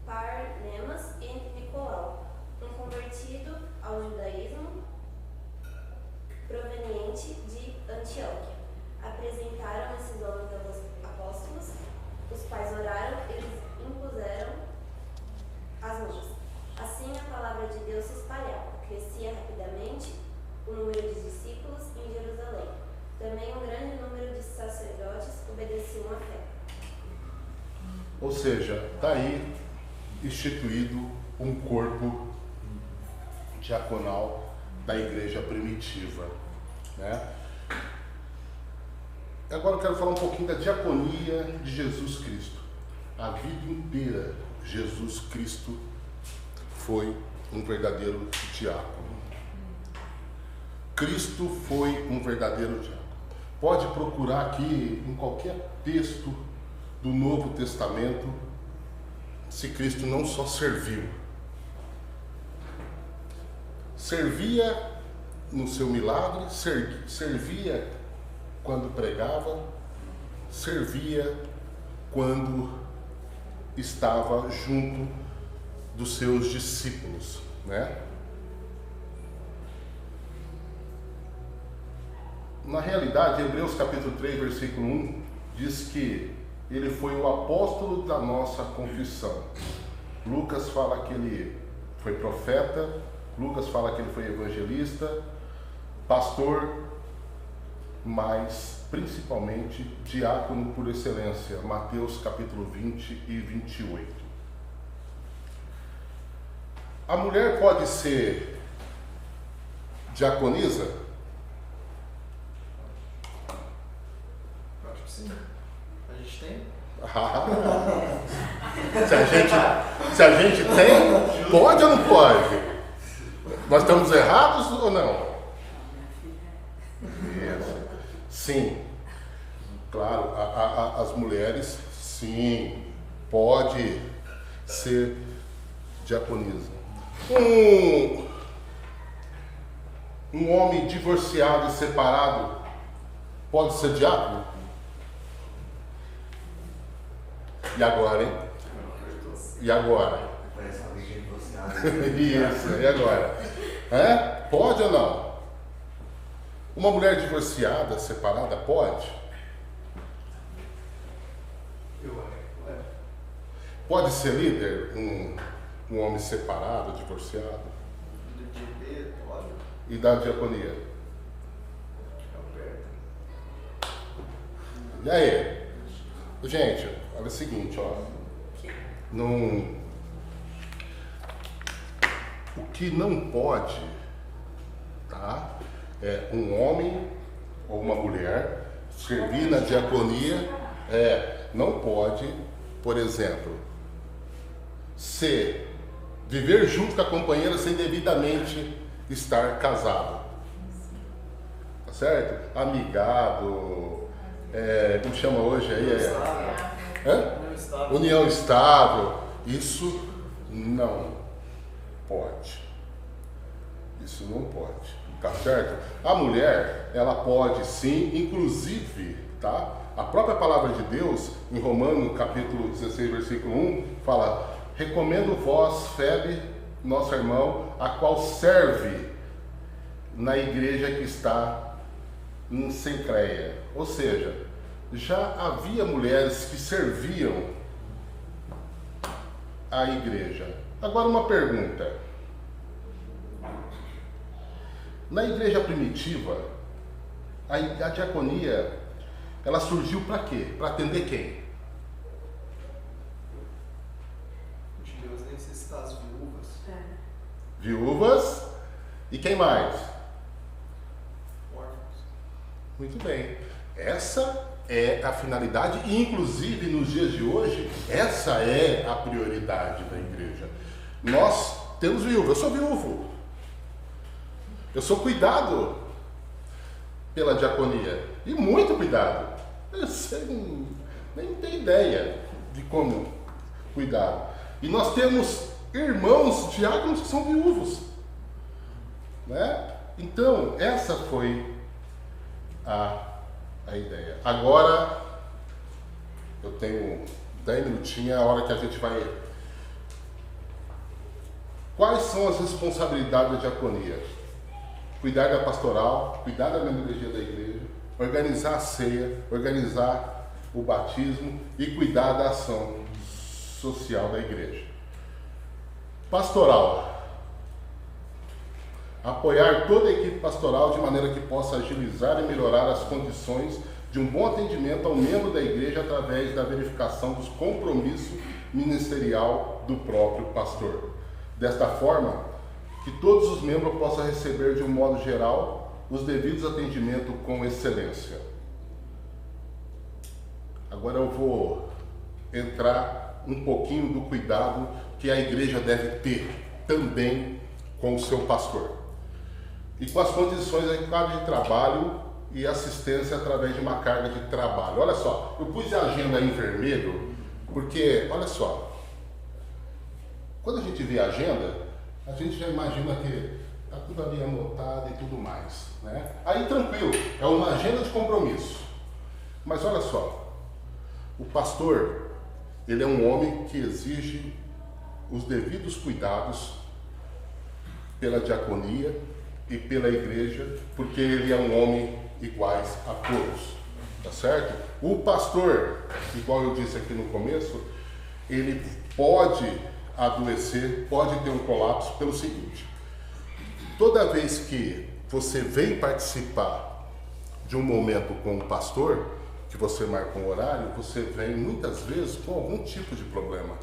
Parmenas e Nicolau, um convertido ao judaísmo proveniente de Antioquia. Apresentaram esses homens aos apóstolos, os quais oraram e lhes impuseram as mãos. Assim a palavra de Deus se espalhava, crescia rapidamente o número de discípulos em Jerusalém. Também um grande número de sacerdotes obedeciam à fé. Ou seja, está aí instituído um corpo diaconal da igreja primitiva, né? Agora eu quero falar um pouquinho da diaconia de Jesus Cristo. A vida inteira, Jesus Cristo foi um verdadeiro diácono. Cristo foi um verdadeiro diácono. Pode procurar aqui em qualquer texto do Novo Testamento se Cristo não só serviu. Servia no seu milagre, servia quando pregava, servia quando estava junto dos seus discípulos, né? Na realidade, Hebreus capítulo 3, versículo 1, diz que ele foi o apóstolo da nossa confissão. Lucas fala que ele foi profeta, Lucas fala que ele foi evangelista, pastor, mas principalmente diácono por excelência. Mateus capítulo 20 e 28. A mulher pode ser diaconisa? Acho que sim. A gente tem? Se a gente tem, pode ou não pode? Nós estamos errados ou não? Isso. Sim. Claro, as mulheres, sim, pode ser diaconisa. Um homem divorciado e separado pode ser diácono? E agora, hein? E agora? Parece alguém que é divorciado. Isso, e agora? Pode ou não? Uma mulher divorciada, separada, pode? Eu acho que pode. Pode ser líder um homem separado, divorciado? Do DB, pode. E da diaconia? E aí? Gente, olha o seguinte, ó. O que não pode tá? Um homem ou uma mulher servir na diaconia não pode, por exemplo, viver junto com a companheira sem devidamente estar casado. Tá certo? Amigado, como chama hoje aí? União estável. Isso não pode. Isso não pode. Tá certo? A mulher, ela pode sim, inclusive, tá? A própria palavra de Deus, em Romanos capítulo 16, versículo 1, fala: recomendo vós, Febe, nosso irmão, a qual serve na igreja que está em Cencreia. Ou seja, já havia mulheres que serviam a igreja. Agora uma pergunta. Na igreja primitiva, a diaconia, ela surgiu para quê? Para atender quem? De Deus necessita as viúvas. Viúvas e quem mais? Órfãos. Muito bem. Essa é a finalidade e, inclusive, nos dias de hoje, essa é a prioridade da igreja. Nós temos viúvas. Eu sou viúvo. Eu sou cuidado pela diaconia. E muito cuidado. Você nem tem ideia de como cuidar. E nós temos irmãos diáconos que são viúvos. Né? Então, essa foi a ideia. Agora, eu tenho 10 minutinhos, é a hora que a gente vai... Quais são as responsabilidades da diaconia? Cuidar da pastoral, cuidar da membresia da igreja, organizar a ceia, organizar o batismo e cuidar da ação social da igreja. Pastoral. Apoiar toda a equipe pastoral de maneira que possa agilizar e melhorar as condições de um bom atendimento ao membro da igreja através da verificação dos compromissos ministerial do próprio pastor. Desta forma, que todos os membros possam receber de um modo geral os devidos atendimentos com excelência. Agora eu vou entrar um pouquinho do cuidado que a igreja deve ter também com o seu pastor. E com as condições adequadas de trabalho e assistência através de uma carga de trabalho. Olha só, eu pus a agenda aí em vermelho, porque, olha só, quando a gente vê a agenda, a gente já imagina que está tudo ali anotado e tudo mais, né? Aí tranquilo, é uma agenda de compromisso. Mas olha só, o pastor, ele é um homem que exige os devidos cuidados pela diaconia e pela igreja, porque ele é um homem iguais a todos, tá certo? O pastor, igual eu disse aqui no começo, ele pode adoecer, pode ter um colapso pelo seguinte: toda vez que você vem participar de um momento com o pastor, que você marca um horário, você vem muitas vezes com algum tipo de problema.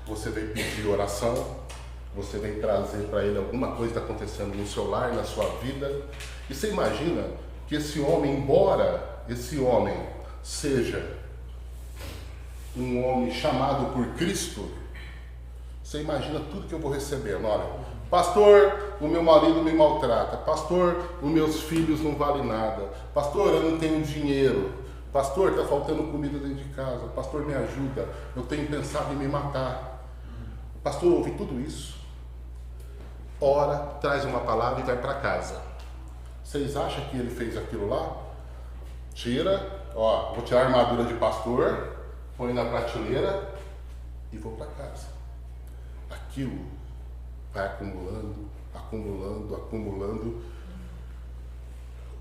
Você vem pedir oração, você vem trazer para ele alguma coisa que está acontecendo no seu lar, na sua vida. E você imagina que esse homem, embora esse homem seja um homem chamado por Cristo, você imagina tudo que eu vou recebendo. Olha, pastor, o meu marido me maltrata. Pastor, os meus filhos não valem nada. Pastor, eu não tenho dinheiro. Pastor, está faltando comida dentro de casa. Pastor, me ajuda. Eu tenho pensado em me matar. O pastor ouve tudo isso. Ora, traz uma palavra e vai para casa. Vocês acham que ele fez aquilo lá? Tira, ó, vou tirar a armadura de pastor, põe na prateleira e vou para casa. Aquilo vai acumulando, acumulando, acumulando.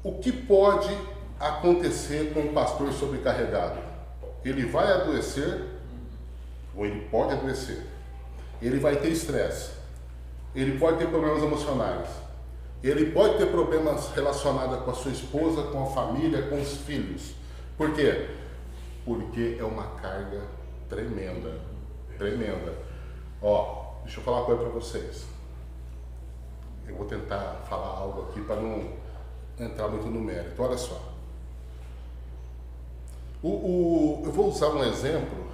O que pode acontecer com um pastor sobrecarregado? Ele vai adoecer, ou ele pode adoecer. Ele vai ter estresse. Ele pode ter problemas emocionais. Ele pode ter problemas relacionados com a sua esposa, com a família, com os filhos. Por quê? Porque é uma carga tremenda. Tremenda. Ó, deixa eu falar uma coisa para vocês. eu vou tentar falar algo aqui para não entrar muito no mérito. Olha só. Eu vou usar um exemplo,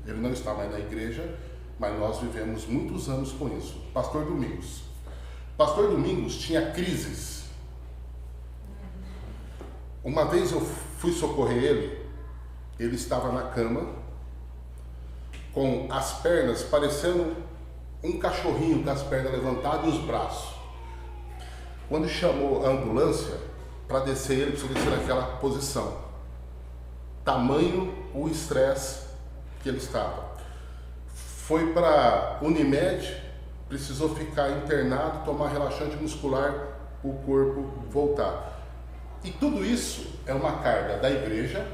ele não está mais na igreja, mas nós vivemos muitos anos com isso. Pastor Domingos. Pastor Domingos tinha crises. Uma vez eu fui socorrer ele estava na cama, com as pernas parecendo um cachorrinho com as pernas levantadas e os braços. Quando chamou a ambulância para descer ele, precisou descer naquela posição. Tamanho o estresse que ele estava. Foi para Unimed, precisou ficar internado, tomar relaxante muscular, o corpo voltar. E tudo isso é uma carga da igreja,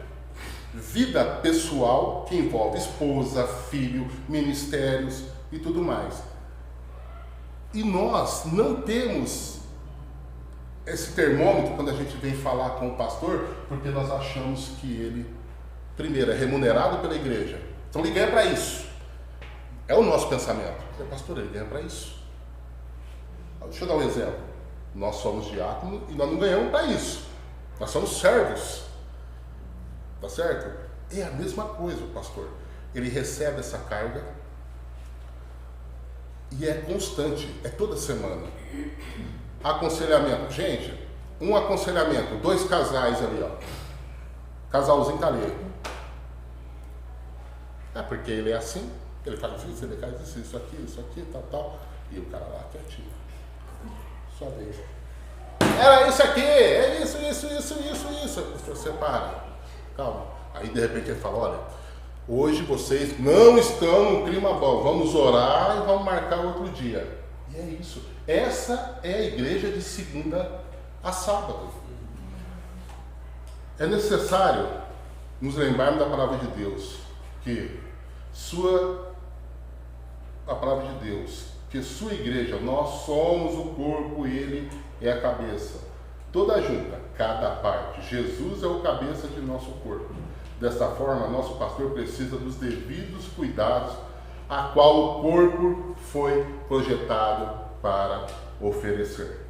vida pessoal que envolve esposa, filho, ministérios e tudo mais. E nós não temos esse termômetro quando a gente vem falar com o pastor, porque nós achamos que ele, primeiro, é remunerado pela igreja. Então ele ganha para isso. É o nosso pensamento. Pastor, ele ganha para isso. Deixa eu dar um exemplo. Nós somos diáconos e nós não ganhamos para isso. Nós somos servos. Tá certo? É a mesma coisa o pastor. Ele recebe essa carga e é constante, é toda semana. Aconselhamento. Gente, um aconselhamento, 2 casais ali, ó. Casalzinho tá ali. É porque ele é assim, ele faz isso, ele faz isso aqui, tal. E o cara lá quietinho. Sua vez. Era isso aqui, é isso. Você para. Calma. Aí de repente ele fala, olha, hoje vocês não estão num clima bom, vamos orar e vamos marcar outro dia. E é isso. Essa é a igreja de segunda a sábado. É necessário nos lembrarmos da palavra de Deus, que a palavra de Deus, que sua igreja, nós somos o corpo, ele é a cabeça. Toda junta, cada parte. Jesus é o cabeça de nosso corpo. Dessa forma, nosso pastor precisa dos devidos cuidados a qual o corpo foi projetado para oferecer.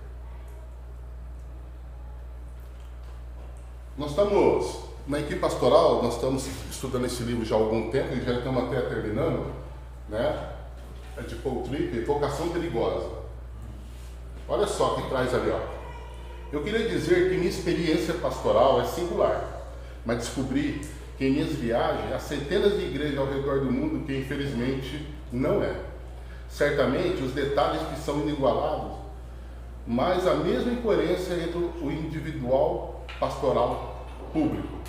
Nós estamos, na equipe pastoral, nós estamos estudando esse livro já há algum tempo, e já estamos até terminando, né? É de Paul Tripp, Vocação Perigosa. Olha só o que traz ali, ó. Eu queria dizer que minha experiência pastoral é singular, mas descobri que em minhas viagens há centenas de igrejas ao redor do mundo que infelizmente não é. Certamente os detalhes que são inigualáveis, mas a mesma incoerência entre o individual pastoral público.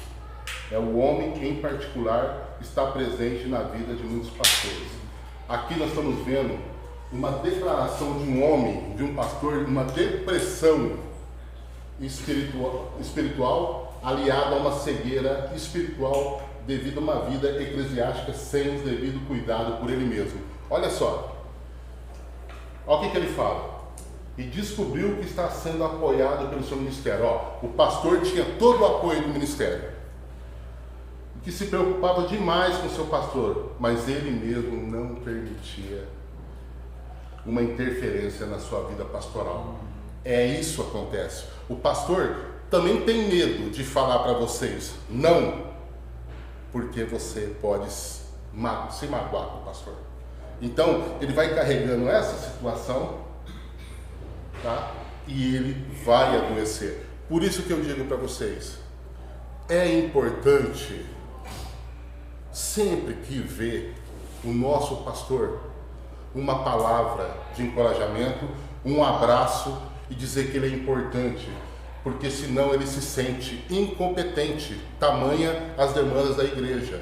É o homem que em particular está presente na vida de muitos pastores. Aqui nós estamos vendo uma declaração de um homem, de um pastor, uma depressão espiritual aliada a uma cegueira espiritual devido a uma vida eclesiástica sem o devido cuidado por ele mesmo. Olha só, olha o que ele fala. E descobriu que está sendo apoiado pelo seu ministério. Ó, o pastor tinha todo o apoio do ministério, que se preocupava demais com o seu pastor, mas ele mesmo não permitia uma interferência na sua vida pastoral. É isso que acontece. O pastor também tem medo de falar para vocês não, porque você pode se magoar com o pastor. Então, ele vai carregando essa situação, tá? E ele vai adoecer. Por isso que eu digo para vocês, é importante, sempre que vê o nosso pastor, uma palavra de encorajamento, um abraço e dizer que ele é importante, porque senão ele se sente incompetente, tamanha as demandas da igreja.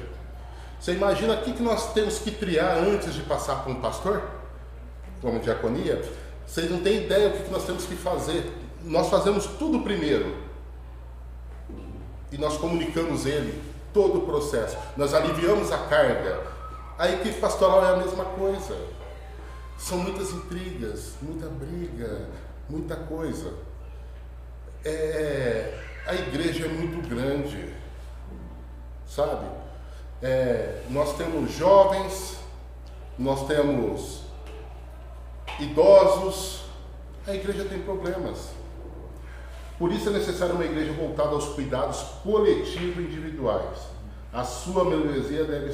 Você imagina o que nós temos que triar antes de passar para um pastor, como diaconia? Vocês não têm ideia o que nós temos que fazer. Nós fazemos tudo primeiro e nós comunicamos ele, todo o processo. Nós aliviamos a carga. A equipe pastoral é a mesma coisa. São muitas intrigas, muita briga, muita coisa. A igreja é muito grande, sabe? Nós temos jovens, nós temos idosos, A igreja tem problemas. Por isso é necessário uma igreja voltada aos cuidados coletivos e individuais. A sua membresia deve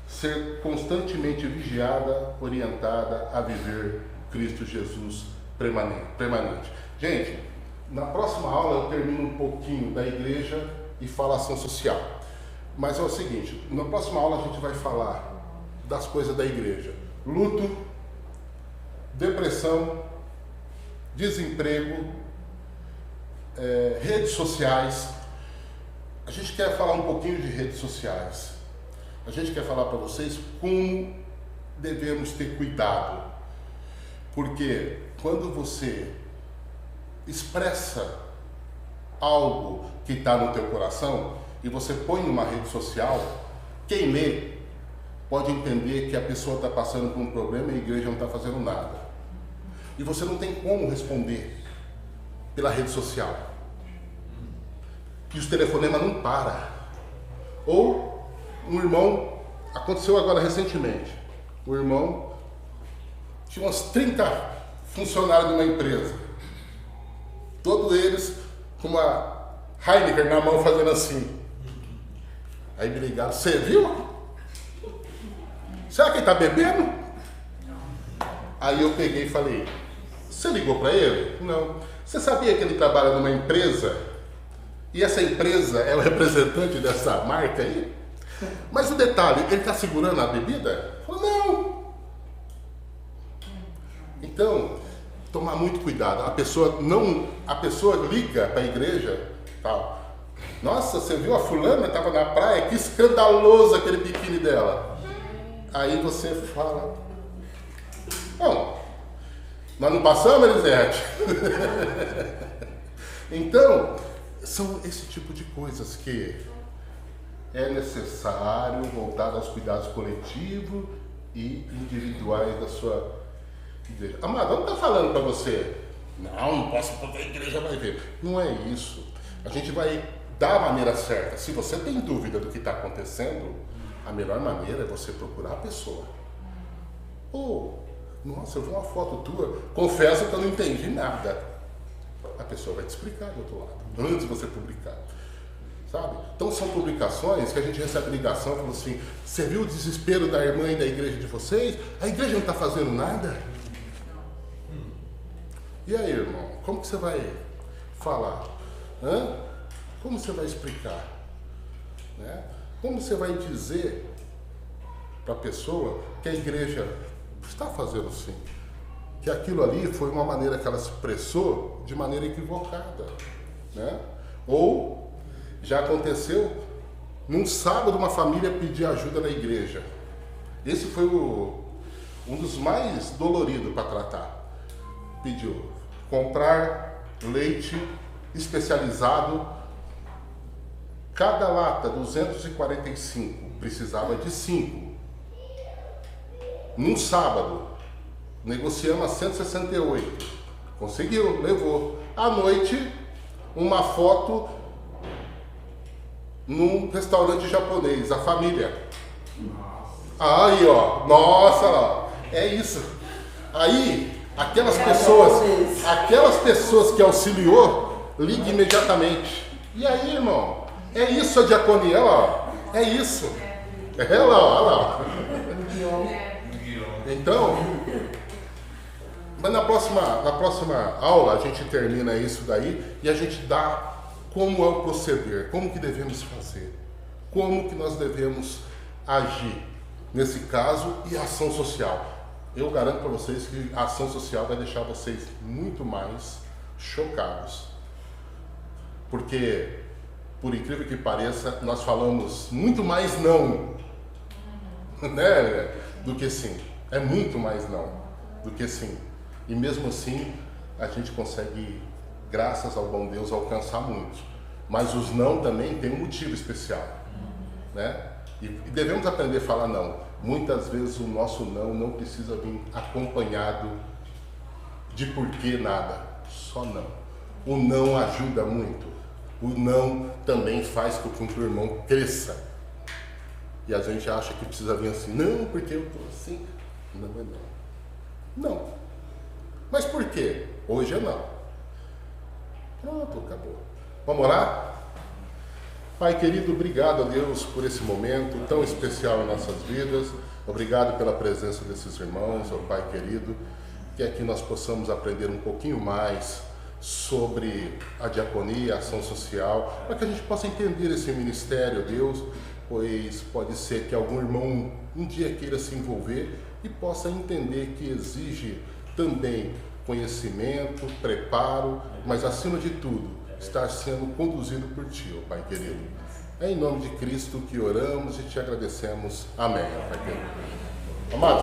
ser constantemente vigiada, orientada a viver Cristo Jesus permanente. Gente, na próxima aula eu termino um pouquinho da igreja e falo ação social. Mas é o seguinte, na próxima aula a gente vai falar das coisas da igreja. Luto, depressão, desemprego, redes sociais. A gente quer falar um pouquinho de redes sociais. A gente quer falar para vocês como devemos ter cuidado. Porque quando você expressa algo que está no teu coração e você põe numa rede social, quem lê pode entender que a pessoa está passando por um problema e a igreja não está fazendo nada. E você não tem como responder pela rede social. E os telefonemas não param. Ou um irmão, aconteceu agora recentemente, o irmão tinha uns 30 funcionários de uma empresa. Todos eles com uma Heineken na mão fazendo assim. Aí me ligaram, você viu? Será que ele está bebendo? Aí eu peguei e falei, você ligou para ele? Não. Você sabia que ele trabalha numa empresa? E essa empresa é o representante dessa marca aí? Mas o detalhe, ele está segurando a bebida? Falei, não. Então, tomar muito cuidado. A pessoa liga para a igreja, tal. Nossa, você viu a fulana? Estava na praia, que escandaloso aquele biquíni dela. Aí você fala, bom, nós não passamos, Elisete? Então, são esse tipo de coisas que é necessário voltar aos cuidados coletivos e individuais da sua igreja. Amado, não está falando para você, não posso porque a igreja vai ver. Não é isso. A gente vai dar a maneira certa. Se você tem dúvida do que está acontecendo, a melhor maneira é você procurar a pessoa. Ou, nossa, eu vi uma foto tua, confesso que eu não entendi nada. A pessoa vai te explicar do outro lado, antes de você publicar. Sabe? Então são publicações que a gente recebe ligação, falando assim, você viu o desespero da irmã e da igreja de vocês? A igreja não está fazendo nada? E aí, irmão, como que você vai falar? Como você vai explicar? Né? Como você vai dizer para a pessoa que a igreja está fazendo assim? Que aquilo ali foi uma maneira que ela se expressou de maneira equivocada. Né? Ou já aconteceu num sábado uma família pedir ajuda na igreja. Esse foi um dos mais doloridos para tratar. Pediu comprar leite especializado. Cada lata, 245, precisava de 5. Num sábado, negociamos a 168. Conseguiu, levou. À noite, uma foto num restaurante japonês, a família. Aí, ó, nossa, ó, é isso. Aí, aquelas pessoas que auxiliou, ligue imediatamente. E aí, irmão? É isso a diaconia, olha lá. É isso. É lá, olha lá. Então, mas na próxima aula a gente termina isso daí e a gente dá como é o proceder, como que devemos fazer, como que nós devemos agir nesse caso e a ação social. Eu garanto para vocês que a ação social vai deixar vocês muito mais chocados. Porque, por incrível que pareça, nós falamos muito mais não, né, do que sim. É muito mais não do que sim. E mesmo assim, a gente consegue, graças ao bom Deus, alcançar muito. Mas os não também têm um motivo especial, né? E devemos aprender a falar não. Muitas vezes o nosso não precisa vir acompanhado de porquê nada. Só não. O não ajuda muito. O não também faz com que o irmão cresça. E a gente acha que precisa vir assim, não, porque eu estou assim. Não é não. Não. Mas por quê? Hoje eu não. Pronto, acabou. Vamos orar? Pai querido, obrigado a Deus por esse momento tão especial em nossas vidas. Obrigado pela presença desses irmãos, ó Pai querido, que aqui nós possamos aprender um pouquinho mais sobre a diaconia, a ação social, para que a gente possa entender esse ministério, Deus, pois pode ser que algum irmão um dia queira se envolver e possa entender que exige também conhecimento, preparo, mas acima de tudo, estar sendo conduzido por Ti, ó Pai querido. É em nome de Cristo que oramos e te agradecemos. Amém, ó Pai querido. Amado.